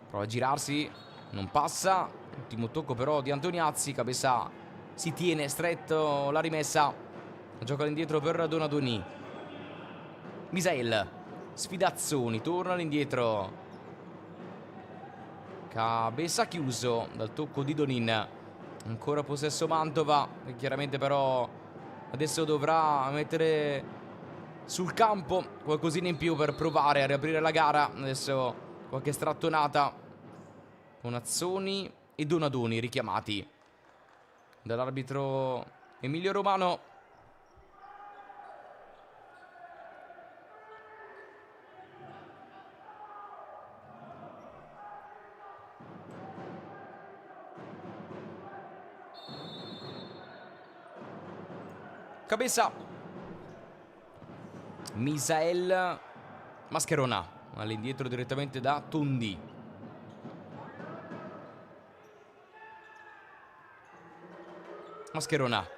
A: prova a girarsi, non passa. Ultimo tocco però di Antoniazzi. Cabeza si tiene stretto la rimessa, gioca all'indietro per Donadoni. Misael sfida Azzoni, torna all'indietro. Cabeza chiuso dal tocco di Donin. Ancora possesso Mantova, che chiaramente però adesso dovrà mettere sul campo qualcosina in più per provare a riaprire la gara. Adesso qualche strattonata con Azzoni e Donadoni richiamati dall'arbitro Emilio Romano. Cabeza, Misael, Mascherona all'indietro direttamente da Tondi. Mascherona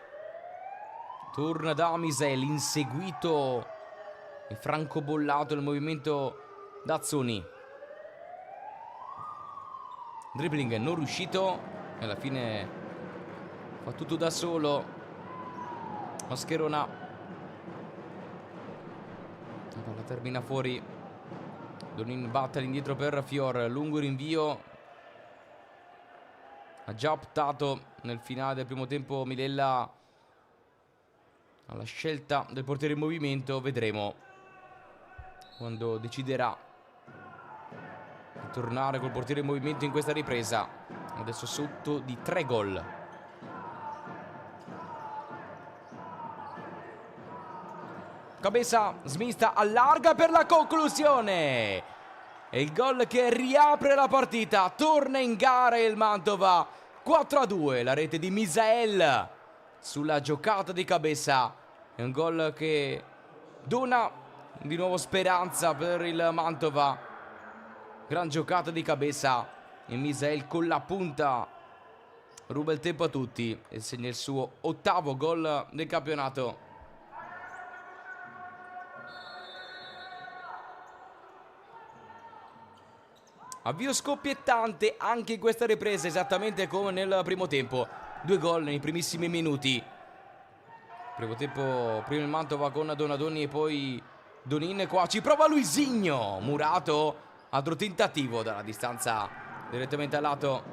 A: torna da Misael, inseguito e francobollato il movimento da Azzoni. Dribbling non riuscito e alla fine fa tutto da solo Mascherona. La palla termina fuori. Donin batte all'indietro per Fior, lungo rinvio. Ha già optato nel finale del primo tempo Milella alla scelta del portiere in movimento. Vedremo quando deciderà di tornare col portiere in movimento in questa ripresa. Adesso sotto di 3 gol. Cabeza smista, allarga per la conclusione. E il gol che riapre la partita. Torna in gara il Mantova. 4-2, la rete di Misael sulla giocata di Cabeza. È un gol che dona di nuovo speranza per il Mantova. Gran giocata di Cabeza. E Misael con la punta ruba il tempo a tutti e segna il suo 8º gol del campionato. Avvio scoppiettante anche in questa ripresa, esattamente come nel primo tempo. 2 gol nei primissimi minuti. Primo tempo, prima il Mantova con Donadoni e poi Donin. Qua ci prova Luisinho. Murato, altro tentativo dalla distanza direttamente al lato.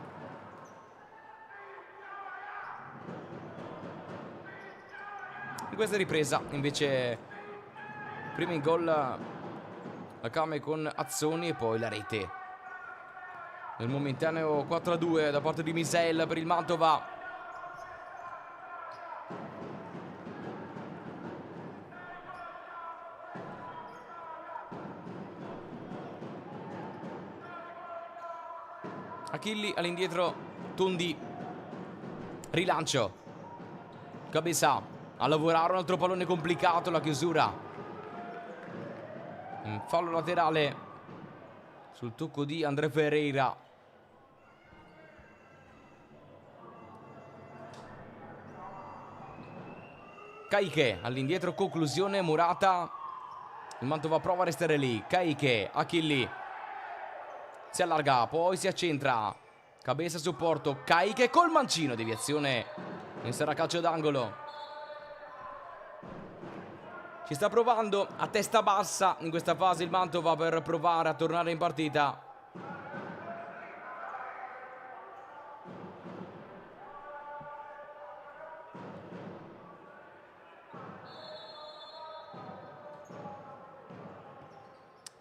A: In questa ripresa invece prima in gol la Kame con Azzoni e poi la rete. Nel momentaneo 4-2 da parte di Misael per il Mantova. Achilli all'indietro, Tondi. Rilancio. Cabeza a lavorare, un altro pallone complicato, la chiusura. Un fallo laterale sul tocco di André Ferreira. Caike all'indietro, conclusione Murata. Il Mantova prova a restare lì. Caike, Achilli si allarga, poi si accentra. Cabeza supporto, Caike col mancino, deviazione e sarà calcio d'angolo. Ci sta provando a testa bassa in questa fase il Mantova per provare a tornare in partita.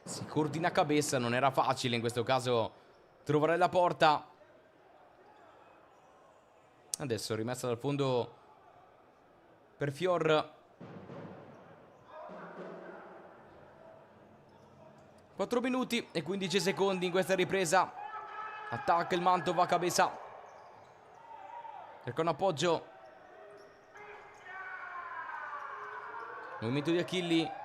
A: Si coordina Cabeza, non era facile in questo caso trovare la porta. Adesso rimessa dal fondo per Fior. 4 minuti e 15 secondi in questa ripresa. Attacca il Mantova, Cabeza cerca un appoggio. Movimento di Achilli.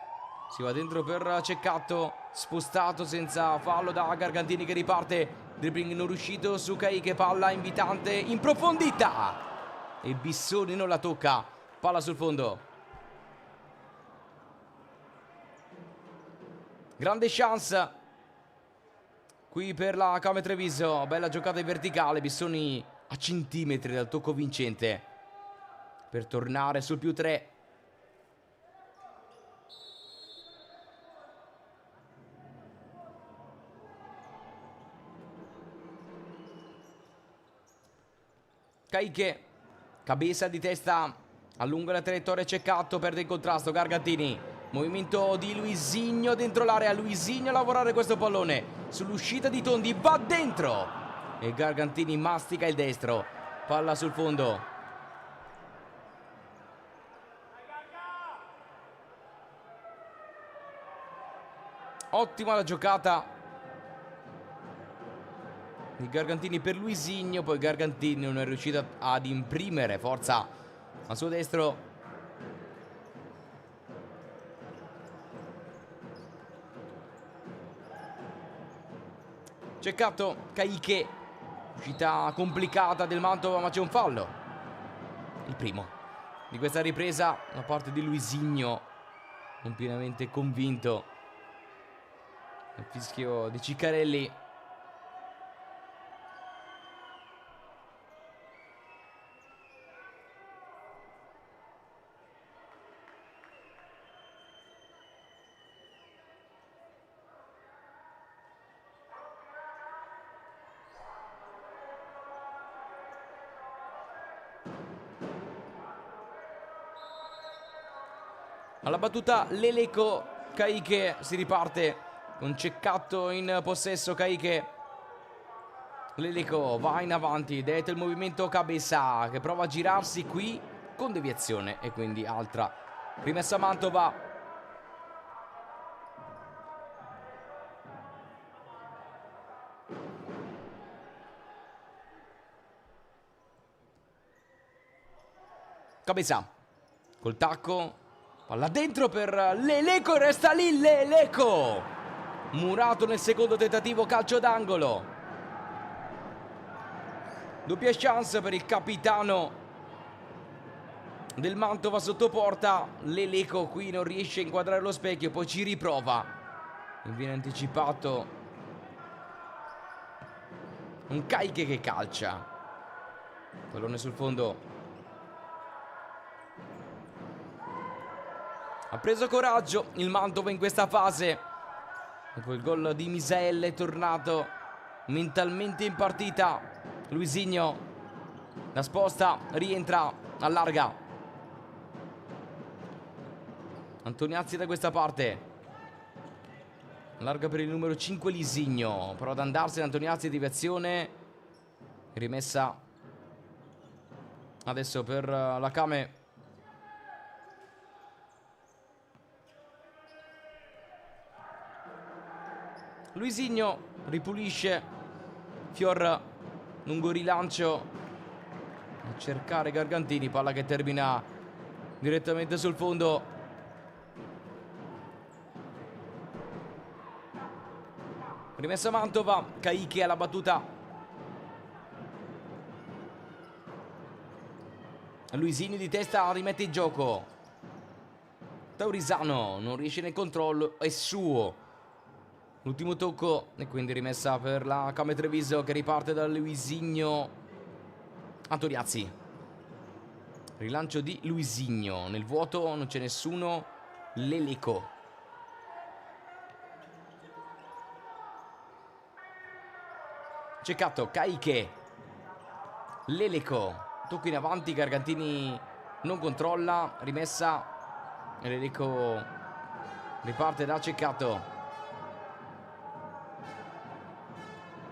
A: Si va dentro per Ceccato, spostato senza fallo da Gargantini che riparte. Dribbling non riuscito su Caike, palla invitante in profondità. E Bissoni non la tocca, palla sul fondo. Grande chance qui per la Kame Treviso, bella giocata in verticale. Bissoni a centimetri dal tocco vincente per tornare sul +3. Caiche, Cabeza di testa, allunga la traiettoria, Ceccato, perde il contrasto, Gargantini, movimento di Luisinho dentro l'area, Luisinho a lavorare questo pallone, sull'uscita di Tondi, va dentro e Gargantini mastica il destro, palla sul fondo. Ottima la giocata di Gargantini per Luisinho, poi Gargantini non è riuscito ad imprimere forza al suo destro. Ceccato, Caiche, uscita complicata del Mantova, ma c'è un fallo, il primo di questa ripresa da parte di Luisinho, non pienamente convinto. Il fischio di Ciccarelli. Alla battuta Leleco, Caiche si riparte con Ceccato in possesso. Caiche, Leleco va in avanti, detta il movimento Cabeza che prova a girarsi qui con deviazione e quindi altra rimessa Mantova. Cabeza col tacco, palla dentro per Leleco e resta lì Leleco, murato nel secondo tentativo, calcio d'angolo, doppia chance per il capitano del Mantova sotto porta. Leleco qui non riesce a inquadrare lo specchio, poi ci riprova e viene anticipato un Caiche che calcia, pallone sul fondo. Ha preso coraggio il Mantova in questa fase. Dopo il gol di Misael è tornato mentalmente in partita. Luisinho la sposta, rientra, allarga. Antoniazzi da questa parte. Allarga per il numero 5 Lisigno. Prova ad andarsene Antoniazzi, deviazione. Rimessa adesso per la Came. Luisinho ripulisce, Fior, lungo rilancio a cercare Gargantini, palla che termina direttamente sul fondo. Rimessa Mantova, Caiche alla battuta. Luisinho di testa rimette in gioco. Taurisano non riesce nel controllo, è suo l'ultimo tocco e quindi rimessa per la Came Treviso che riparte da Luisinho. Antoniazzi, rilancio di Luisinho, nel vuoto non c'è nessuno. Leleco, Ceccato, Caiche, Leleco, tocco in avanti, Gargantini non controlla, rimessa, Leleco riparte da Ceccato.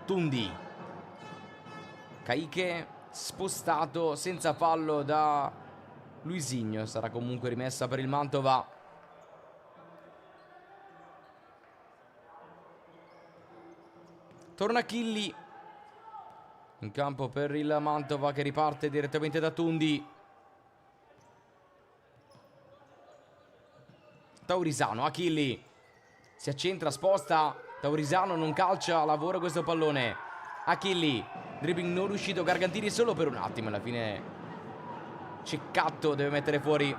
A: Tondi, Caiche spostato senza fallo da Luisinho, sarà comunque rimessa per il Mantova. Torna Chilli in campo per il Mantova che riparte direttamente da Tondi. Taurisano, Achilli si accentra, sposta, Taurisano non calcia, lavora questo pallone. Achilli, dribbling non riuscito, Gargantini solo per un attimo, alla fine Ceccato deve mettere fuori.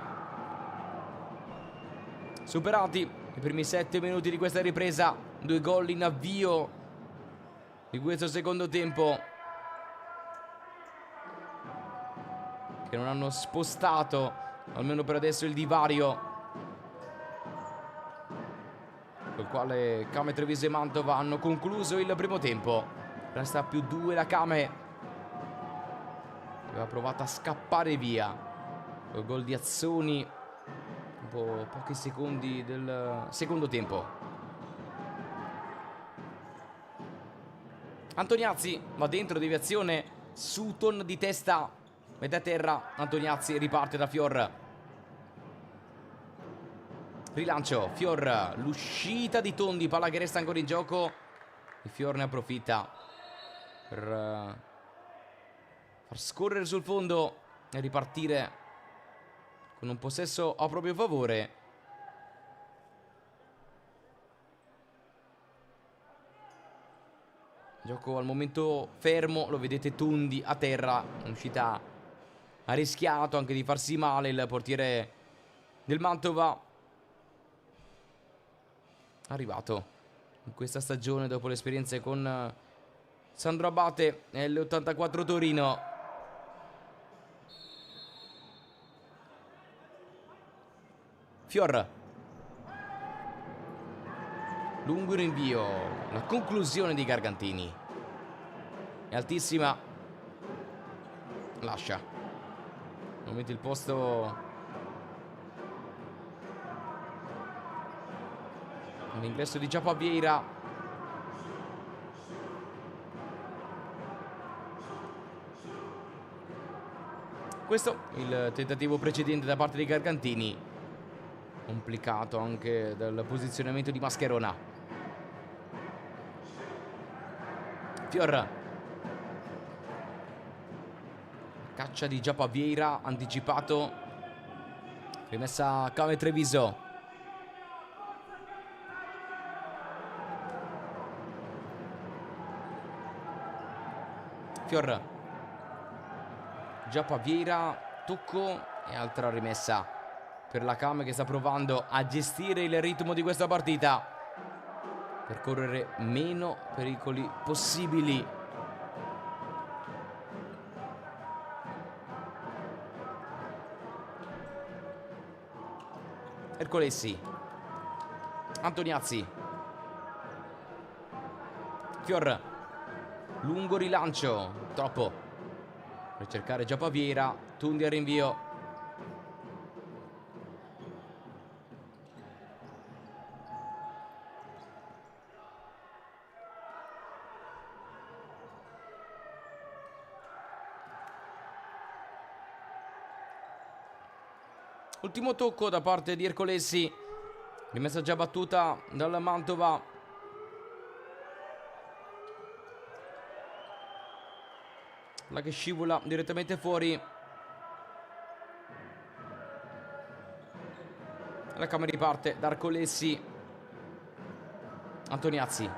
A: Superati i primi 7 minuti di questa ripresa, 2 gol in avvio di questo secondo tempo che non hanno spostato, almeno per adesso, il divario col quale Came Treviso e Mantova hanno concluso il primo tempo. Resta +2 la Came, aveva provato a scappare via col gol di Azzoni dopo pochi secondi del secondo tempo. Antoniazzi va dentro, deviazione, Sutton di testa, mette a terra, Antoniazzi riparte da Fior. Rilancio, Fior, l'uscita di Tondi, palla che resta ancora in gioco e Fior ne approfitta per far scorrere sul fondo e ripartire con un possesso a proprio favore. Gioco al momento fermo, lo vedete Tondi a terra, un'uscita ha rischiato anche di farsi male il portiere del Mantova. Arrivato in questa stagione dopo le esperienze con Sandro Abate nell'84 Torino. Fior, lungo rinvio, la conclusione di Gargantini è altissima, lascia momento il posto all'ingresso di Giappa Vieira. Questo il tentativo precedente da parte di Gargantini, complicato anche dal posizionamento di Mascherona. Fior, caccia di Giappa Vieira, anticipato, rimessa Came Treviso. Fior, Giappa Vieira, tocco e altra rimessa per la Came che sta provando a gestire il ritmo di questa partita per correre meno pericoli possibili. Ercolessi, Antoniazzi, Fior, lungo rilancio, troppo per cercare Giappa Vieira, Tondi a rinvio. Ultimo tocco da parte di Ercolessi, rimessa già battuta dal Mantova. La che scivola direttamente fuori. La Came riparte da Ercolessi. Antoniazzi,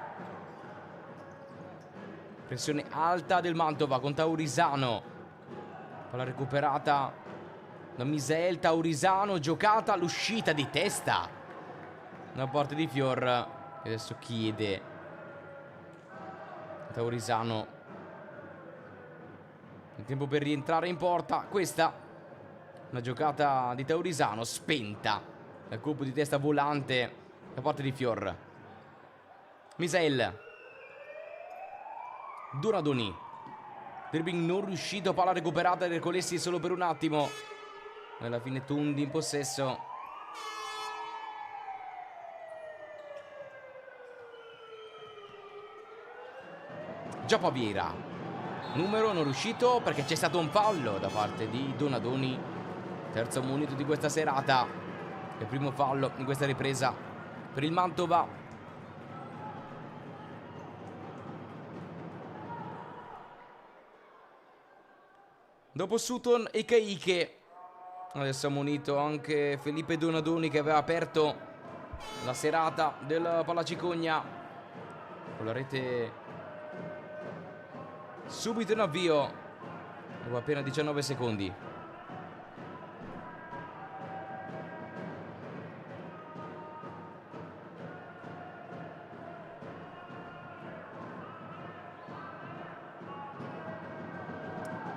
A: pressione alta del Mantova con Taurisano, palla recuperata da Misael. Taurisano, giocata all'uscita di testa da parte di Fior, che adesso chiede Taurisano il tempo per rientrare in porta. Questa una giocata di Taurisano spenta dal colpo di testa volante da parte di Fior. Misael, Donadoni, dribbling non riuscito, palla recuperata da Ercolessi solo per un attimo. Alla fine Tondi in possesso. Giappa Vieira, numero non riuscito perché c'è stato un fallo da parte di Donadoni. Terzo monito di questa serata, il primo fallo in questa ripresa per il Mantova. Dopo Sutton e Caiche, adesso ha munito anche Felipe Donadoni, che aveva aperto la serata del Palacicogna con la rete subito in avvio dopo appena 19 secondi.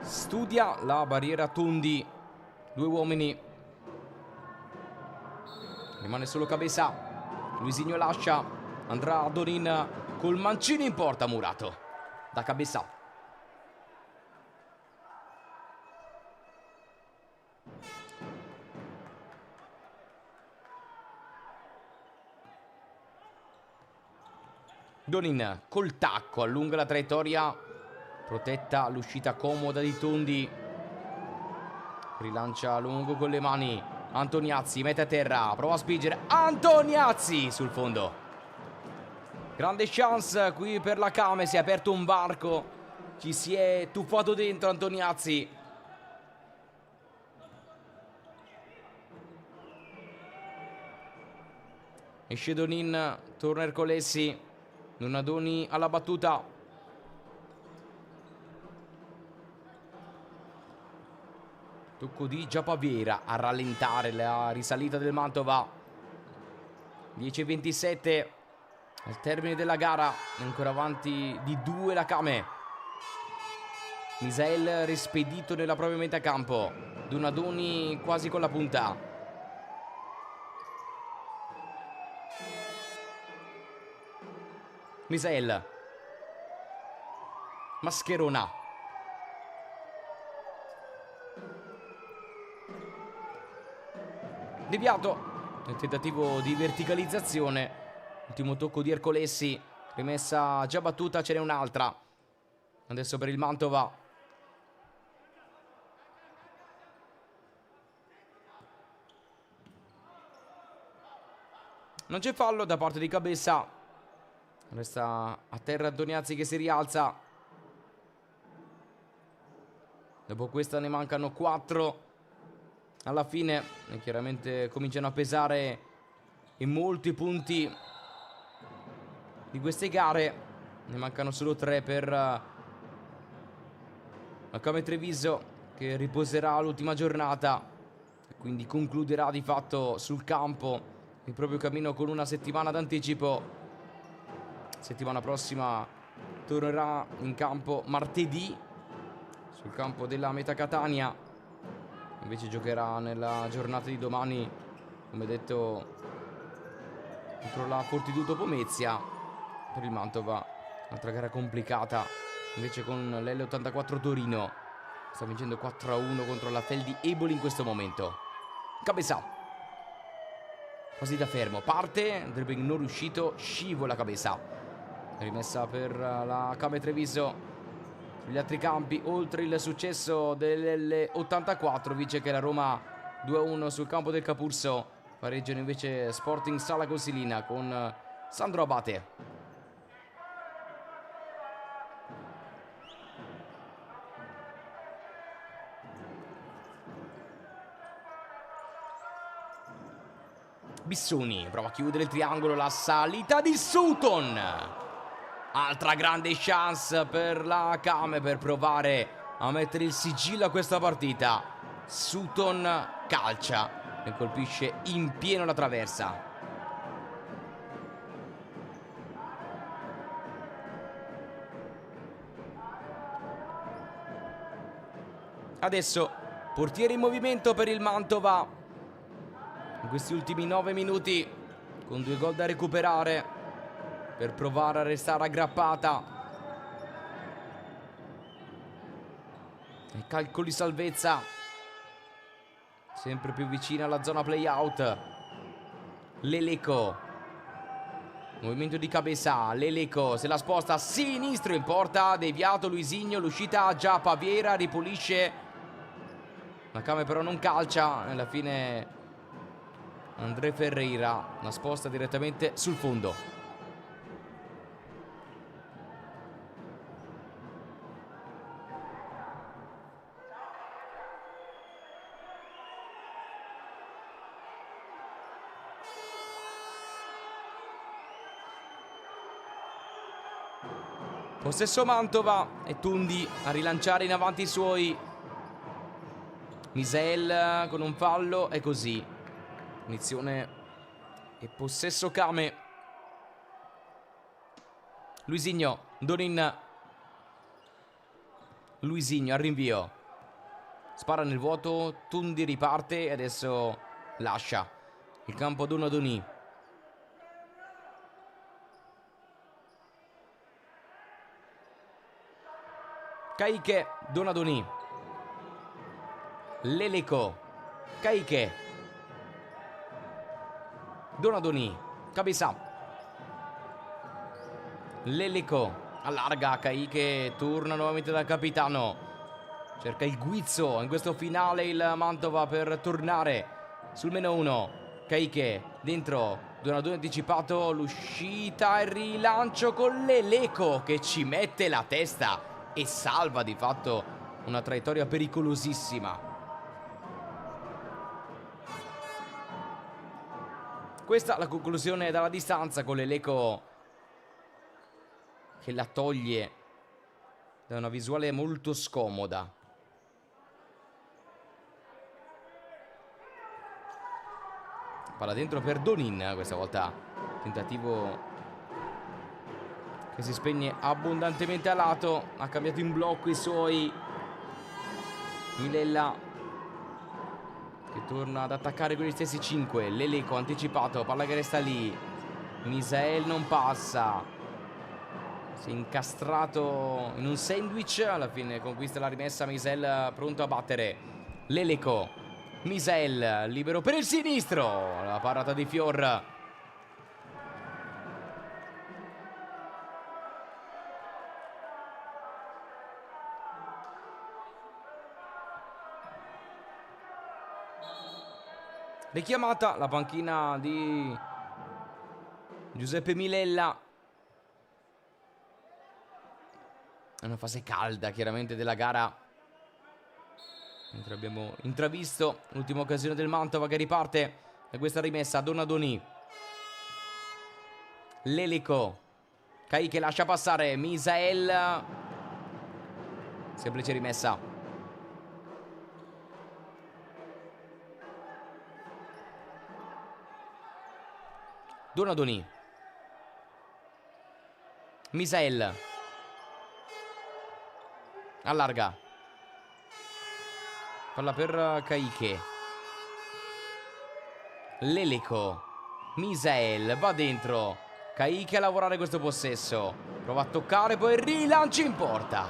A: Studia la barriera Tondi, due uomini, rimane solo Cabeza. Luisinho lascia, andrà Donin col mancino in porta, murato da Cabeza. Donin col tacco allunga la traiettoria, protetta l'uscita comoda di Tondi, rilancia lungo con le mani. Antoniazzi mette a terra, prova a spingere. Antoniazzi sul fondo. Grande chance qui per la Kame, si è aperto un varco, ci si è tuffato dentro Antoniazzi. Esce Donin, torna Ercolessi. Donadoni alla battuta. Tocco di Giapaviera a rallentare la risalita del Mantova. 10:27 al termine della gara, ancora avanti di 2 la Kame. Misael rispedito nella propria metà campo. Donadoni quasi con la punta. Misael. Mascherona. Deviato. Nel tentativo di verticalizzazione. Ultimo tocco di Ercolessi. Rimessa già battuta, ce n'è un'altra. Adesso per il Mantova. Non c'è fallo da parte di Cabeza. Resta a terra Antoniazzi che si rialza. Dopo questa ne mancano 4 alla fine, e chiaramente cominciano a pesare in molti punti di queste gare. Ne mancano solo 3 per la Kame Treviso, che riposerà l'ultima giornata e quindi concluderà di fatto sul campo il proprio cammino con una settimana d'anticipo. Settimana prossima tornerà in campo martedì sul campo della Meta Catania. Invece giocherà nella giornata di domani, come detto, contro la Fortitudo Pomezia. Per il Mantova altra gara complicata invece con l'L84 Torino. Sta vincendo 4-1 contro la Feldi Eboli in questo momento. Cabeza quasi da fermo, parte, dribbling non riuscito, scivola Cabeza. Rimessa per la Kame Treviso. Sugli altri campi, oltre il successo dell'L84, vince che la Roma 2-1 sul campo del Capurso. Pareggiano invece Sporting Sala Consilina con Sandro Abate. Bissoni prova a chiudere il triangolo, la salita di Sutton. Altra grande chance per la Kame per provare a mettere il sigillo a questa partita. Sutton calcia e colpisce in pieno la traversa. Adesso portiere in movimento per il Mantova in questi ultimi 9 minuti, con 2 gol da recuperare per provare a restare aggrappata. I calcoli salvezza sempre più vicina alla zona play-out. Leleco, movimento di Cabeza. Leleco se la sposta a sinistro in porta, deviato Luisinho, l'uscita già Paviera, ripulisce. La Kame però non calcia, alla fine André Ferreira la sposta direttamente sul fondo. Possesso Mantova e Tundi a rilanciare in avanti i suoi. Misael con un fallo e così. Punizione e possesso Kame. Luisinho, Donin. Luisinho al rinvio. Spara nel vuoto, Tundi riparte e adesso lascia il campo ad Donadoni. Caike, Donadoni. Leleco, Caike, Donadoni, Cabeza. Lelico allarga, Kayike turna nuovamente dal capitano, cerca il guizzo in questo finale il Mantova per tornare sul -1. Kayike dentro, Donadoni anticipato, l'uscita e il rilancio con Lelico che ci mette la testa e salva di fatto una traiettoria pericolosissima. Questa la conclusione dalla distanza, con Lelico che la toglie da una visuale molto scomoda. Palla dentro per Donin, questa volta tentativo che si spegne abbondantemente a lato, ha cambiato in blocco i suoi. Milella che torna ad attaccare con gli stessi 5. Lelico anticipato, palla che resta lì, Misael non passa, si è incastrato in un sandwich, alla fine conquista la rimessa. Misael pronto a battere. Lelico, Misael libero per il sinistro, la parata di Fior. Richiamata la panchina di Giuseppe Milella. È una fase calda chiaramente della gara, mentre abbiamo intravisto l'ultima occasione del Mantova che riparte da questa rimessa. Donadoni, Lelico, Kayike lascia passare, Misael, semplice rimessa. Donadoni, Misael allarga, palla per Kayike, Lelico, Misael va dentro, Kayike a lavorare questo possesso, prova a toccare, poi rilancio in porta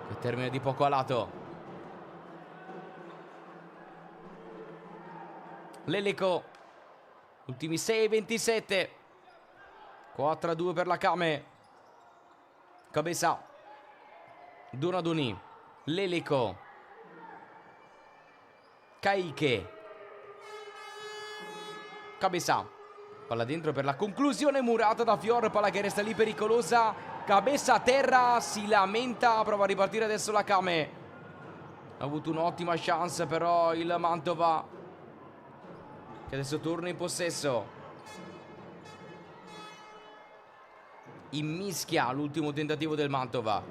A: che termina di poco a lato. Lelico, ultimi 6:27, 4-2 per la Kame. Cabeza, Donadoni, Lelico, Kayike, Cabeza, palla dentro per la conclusione murata da Fior, palla che resta lì pericolosa. Cabeza a terra, si lamenta, prova a ripartire adesso la Kame. Ha avuto un'ottima chance però il Mantova, che adesso torna in possesso. Immischia l'ultimo tentativo del Mantova.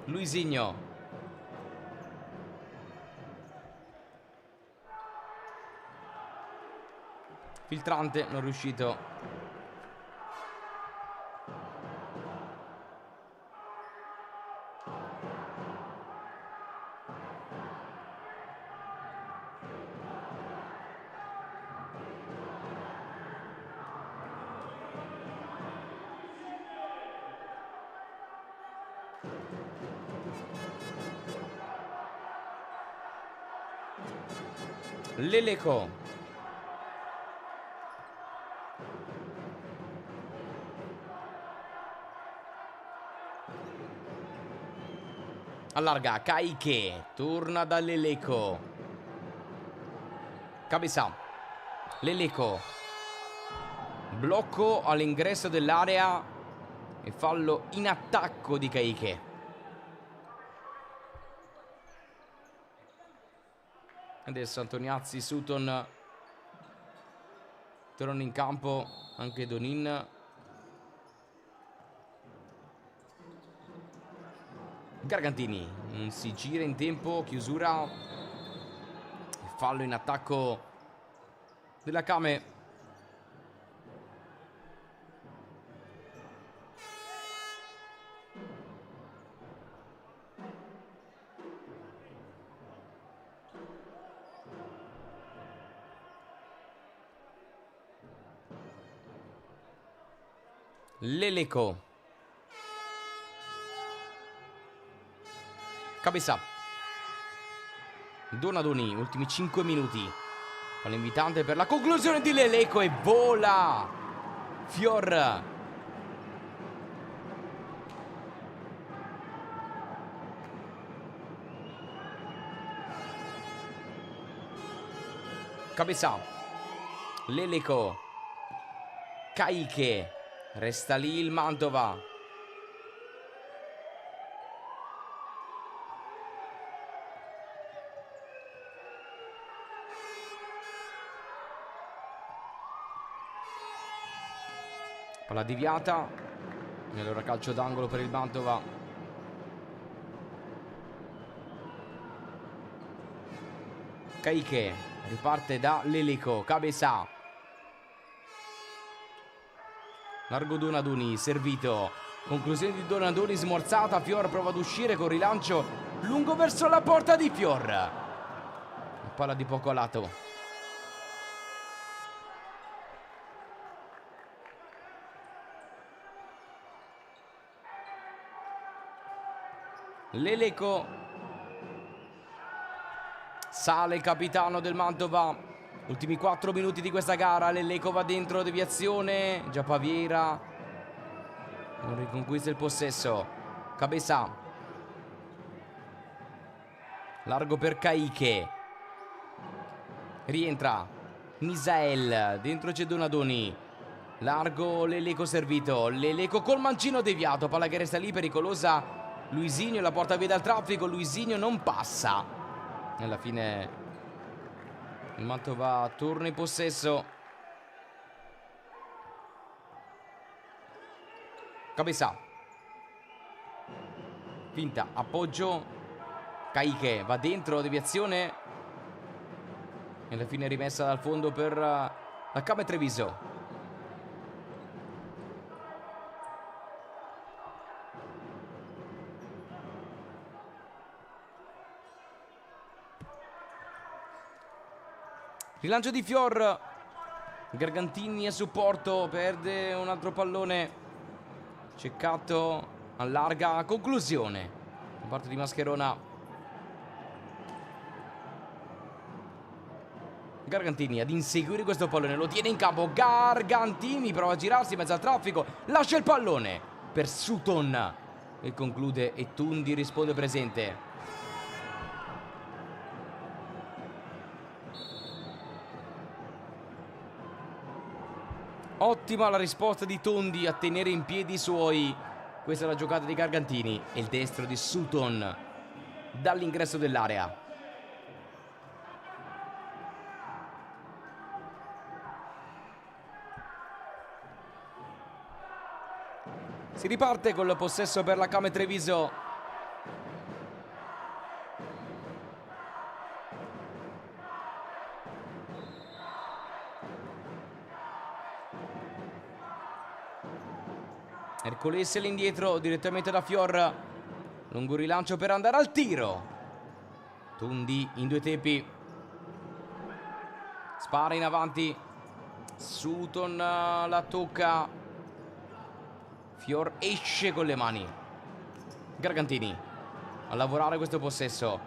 A: Luisinho, filtrante, non riuscito. Lelico, allarga, Kayike torna da Lelico, Cabeza, Lelico, blocco all'ingresso dell'area e fallo in attacco di Kayike. Adesso Antoniazzi, Sutton tornano in campo, anche Donin. Gargantini non si gira in tempo, chiusura, fallo in attacco della Kame. Lelico, Cabeza, Donadoni, ultimi 5 minuti, palla invitante per la conclusione di Lelico e vola Fior. Cabezà. Leleco. Caiche. Resta lì il Mantova. Palla deviata. E allora calcio d'angolo per il Mantova. Caiche riparte da Leleco. Cabezà. Largo Donadoni, servito. Conclusione di Donadoni, smorzata. Fior prova ad uscire con rilancio lungo verso la porta di Fior. Palla di poco a lato. Leleco. Sale il capitano del Mantova. Ultimi 4 minuti di questa gara. Leleco va dentro, deviazione. Già Paviera non riconquista il possesso. Cabezà. Largo per Caiche. Rientra Misael. Dentro c'è Donadoni. Largo Leleco servito. Leleco col mancino deviato. Palla che resta lì, pericolosa. Luisinho la porta via dal traffico. Luisinho non passa. Alla fine il Mantova torna in possesso. Cabezà. Finta, appoggio. Caiche va dentro, deviazione. E alla fine rimessa dal fondo per la Camere Treviso. Rilancio di Fior. Gargantini a supporto. Perde un altro pallone. Ceccato. Allarga. Conclusione da parte di Mascherona. Gargantini ad inseguire questo pallone. Lo tiene in campo. Gargantini prova a girarsi in mezzo al traffico. Lascia il pallone per Sutton e conclude. E Tundi risponde presente. Ottima la risposta di Tondi a tenere in piedi i suoi. Questa è la giocata di Gargantini e il destro di Sutton dall'ingresso dell'area. Si riparte col possesso per la Camere Treviso. Ercolesi all'indietro direttamente da Fior. Lungo rilancio per andare al tiro. Tundi in 2 tempi. Spara in avanti. Sutton la tocca. Fior esce con le mani. Gargantini a lavorare questo possesso.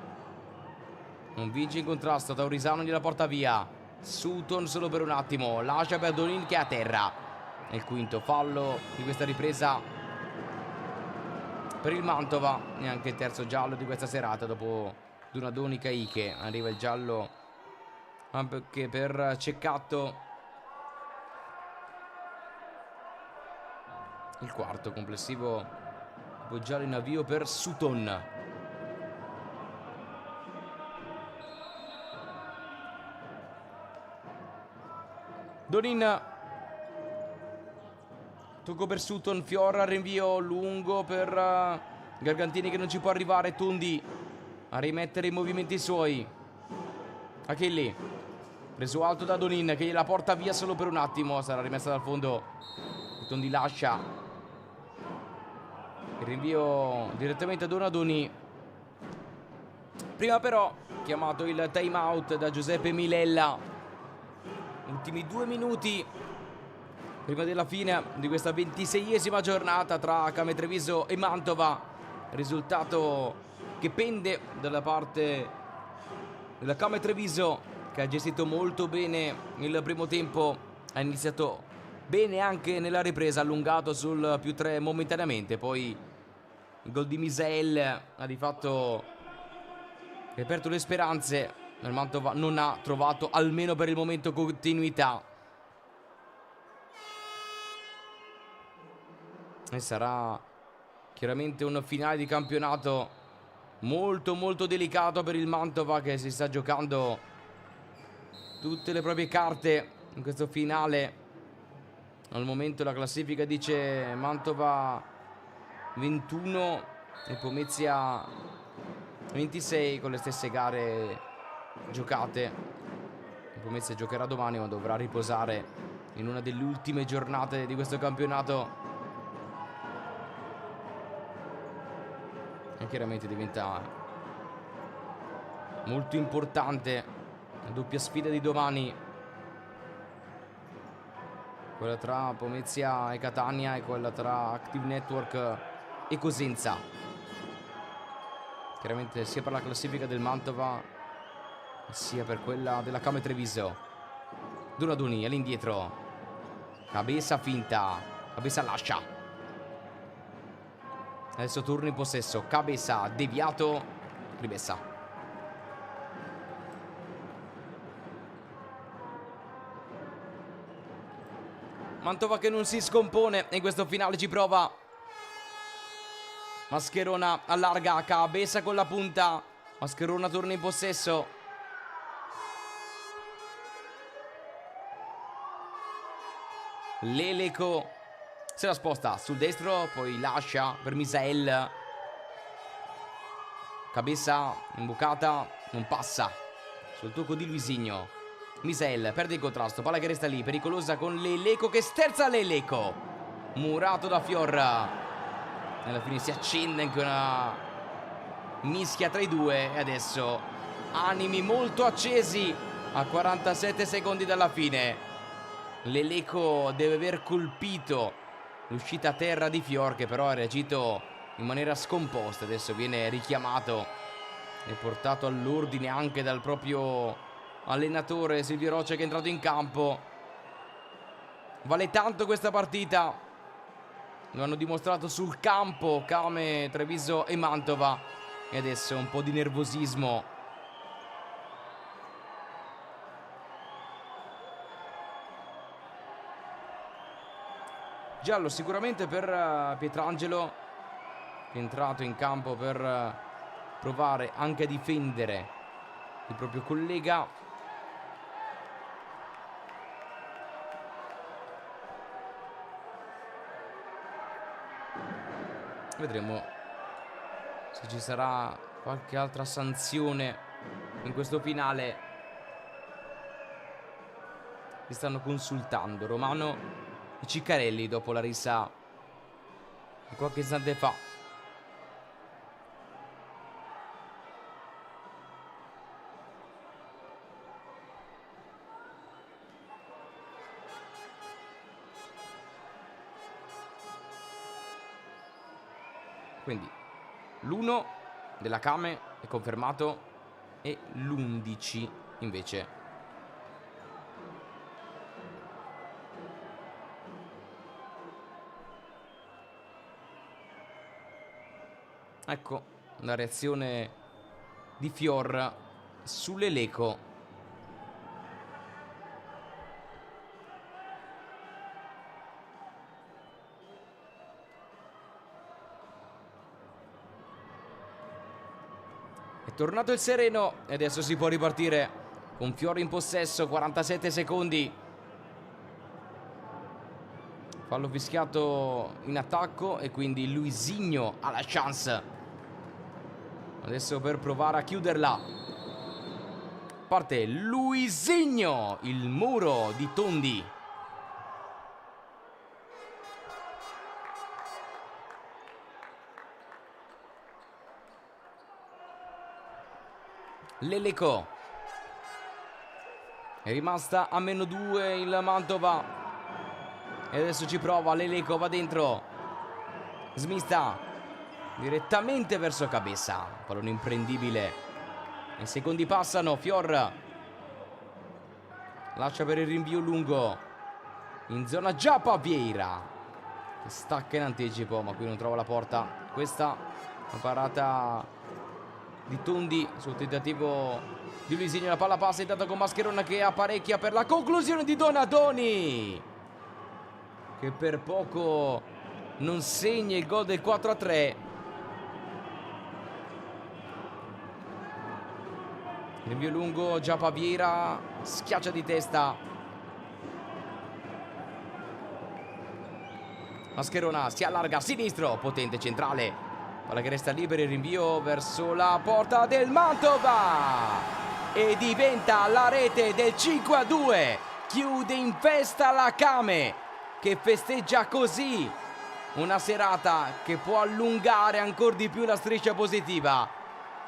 A: Non vince in contrasto. Taurisano gliela porta via. Sutton solo per un attimo. Lascia per Donin che è a terra. Il quinto fallo di questa ripresa per il Mantova. Neanche il terzo giallo di questa serata. Dopo Donadoni Caiche arriva il giallo anche per Ceccato. Il quarto complessivo giallo in avvio per Sutton. Donin. Tocco per Sutton. Fior al rinvio lungo per Gargantini che non ci può arrivare. Tundi a rimettere in movimenti i suoi. Achilli preso alto da Donin che la porta via solo per un attimo. Sarà rimessa dal fondo. Tundi lascia il rinvio direttamente a Donadoni. Prima però chiamato il time out da Giuseppe Milella. Ultimi 2 minuti prima della fine di questa 26esima giornata tra Camere Treviso e Mantova. Risultato che pende dalla parte della Camere Treviso, che ha gestito molto bene il primo tempo. Ha iniziato bene anche nella ripresa, allungato sul +3 momentaneamente. Poi il gol di Misael ha di fatto riaperto le speranze. Il Mantova non ha trovato, almeno per il momento, continuità. E sarà chiaramente un finale di campionato molto molto delicato per il Mantova, che si sta giocando tutte le proprie carte in questo finale. Al momento la classifica dice Mantova 21 e Pomezia 26, con le stesse gare giocate. Pomezia giocherà domani, ma dovrà riposare in una delle ultime giornate di questo campionato. E chiaramente diventa molto importante la doppia sfida di domani, quella tra Pomezia e Catania e quella tra Active Network e Cosenza. Chiaramente sia per la classifica del Mantova sia per quella della Came Treviso. Donadoni all'indietro, Cabeza finta, Cabeza lascia. Adesso turno in possesso, Cabeza deviato, rimessa. Mantova che non si scompone, in questo finale ci prova. Mascherona allarga, Cabeza con la punta, Mascherona torna in possesso. Leleco se la sposta sul destro, poi lascia per Misael. Cabeza imbucata, non passa sul tocco di Luisinho. Misael perde il contrasto, palla che resta lì, pericolosa con Leleco che sterza Leleco. Murato da Fior. Alla fine si accende anche una mischia tra i due. E adesso animi molto accesi a 47 secondi dalla fine. Leleco deve aver colpito l'uscita a terra di Fior, che però ha reagito in maniera scomposta. Adesso viene richiamato e portato all'ordine anche dal proprio allenatore Silvio Roccia, che è entrato in campo. Vale tanto questa partita, lo hanno dimostrato sul campo Came, Treviso e Mantova. E adesso un po' di nervosismo. Giallo sicuramente per Pietrangelo, che è entrato in campo per provare anche a difendere il proprio collega. Vedremo se ci sarà qualche altra sanzione in questo finale. Si stanno consultando Romano e Ciccarelli dopo la rissa di qualche istante fa. Quindi l'1 della Came è confermato e l'11 invece ecco la reazione di Fior sull'Eleco. È tornato il sereno e adesso si può ripartire con Fior in possesso. 47 secondi. Fallo fischiato in attacco e quindi Luisinho ha la chance adesso per provare a chiuderla. Parte Luisinho, il muro di Tondi. Leleco. È rimasta a -2 il Mantova. E adesso ci prova, Leleco va dentro. Smista direttamente verso Cabeza, pallone imprendibile. I secondi passano, Fior lascia per il rinvio lungo. in zona Giappa Vieira, che stacca in anticipo, ma qui non trova la porta. Questa è una parata di Tondi sul tentativo di Luisinho. La palla passa intanto con Mascherona che apparecchia per la conclusione di Donadoni, che per poco non segna il gol del 4-3. Rinvio lungo, Giappa Vieira schiaccia di testa. Mascherona si allarga a sinistro, potente centrale, palla che resta libera, il rinvio verso la porta del Mantova e diventa la rete del 5-2. Chiude in festa la Kame, che festeggia così una serata che può allungare ancora di più la striscia positiva.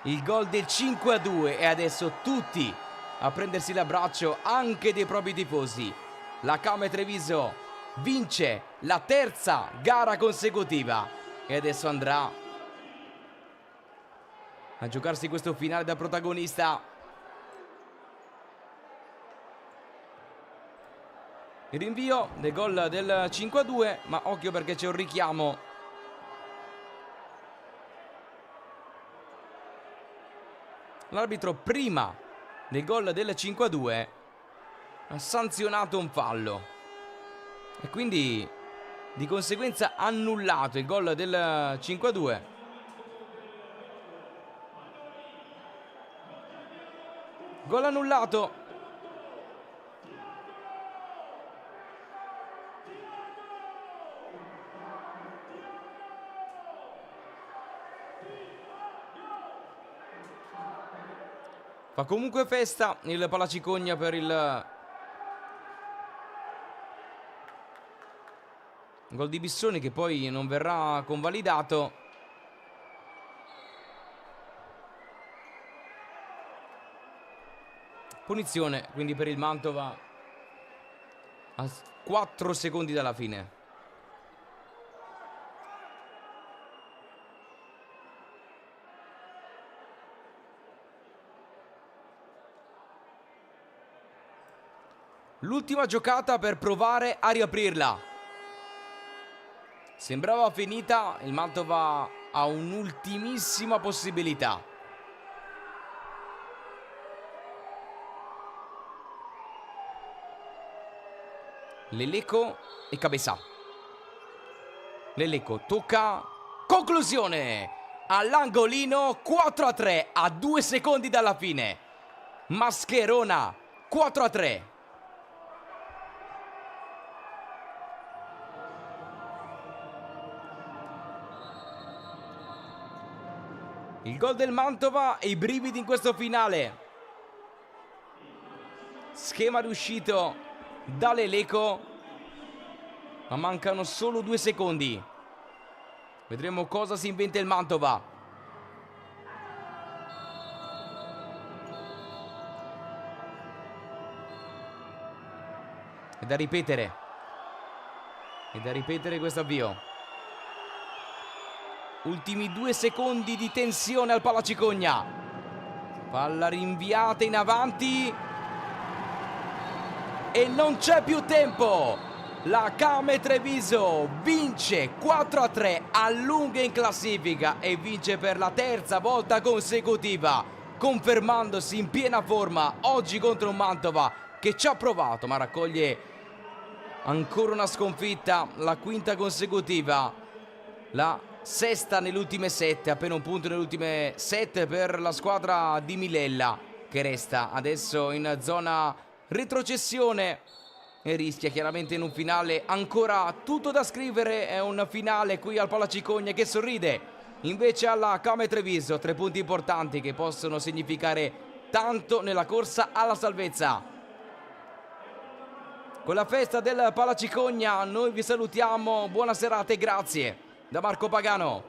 A: Il gol del 5-2 e adesso tutti a prendersi l'abbraccio, anche dei propri tifosi. La Kame Treviso vince la terza gara consecutiva e adesso andrà a giocarsi questo finale da protagonista. Il rinvio del gol del 5-2, ma occhio perché c'è un richiamo. L'arbitro prima del gol del 5-2 ha sanzionato un fallo e quindi di conseguenza annullato il gol del 5-2. Gol annullato. Fa comunque festa il Palacicogna per il gol di Bissoni, che poi non verrà convalidato. Punizione quindi per il Mantova a 4 secondi dalla fine. L'ultima giocata per provare a riaprirla. Sembrava finita, il Mantova ha un'ultimissima possibilità. Leleco e Cabezà. Leleco tocca, conclusione all'angolino, 4-3 a 2 secondi dalla fine. Mascherona 4-3. Il gol del Mantova e i brividi in questo finale. Schema riuscito da Leleco, ma mancano solo 2 secondi. Vedremo cosa si inventa il Mantova. È da ripetere. È da ripetere questo avvio. Ultimi 2 secondi di tensione al Palacicogna. Palla rinviata in avanti e non c'è più tempo. La Kame Treviso vince 4-3, allunga in classifica e vince per la terza volta consecutiva, confermandosi in piena forma oggi contro un Mantova che ci ha provato ma raccoglie ancora una sconfitta, la quinta consecutiva, la sesta nelle ultime 7, appena un punto nelle ultime 7 per la squadra di Milella, che resta adesso in zona retrocessione e rischia chiaramente in un finale ancora tutto da scrivere. È un finale qui al Palacicogna che sorride invece alla Kame Treviso, 3 punti importanti che possono significare tanto nella corsa alla salvezza. Con la festa del Palacicogna noi vi salutiamo, buona serata e grazie da Marco Pagano.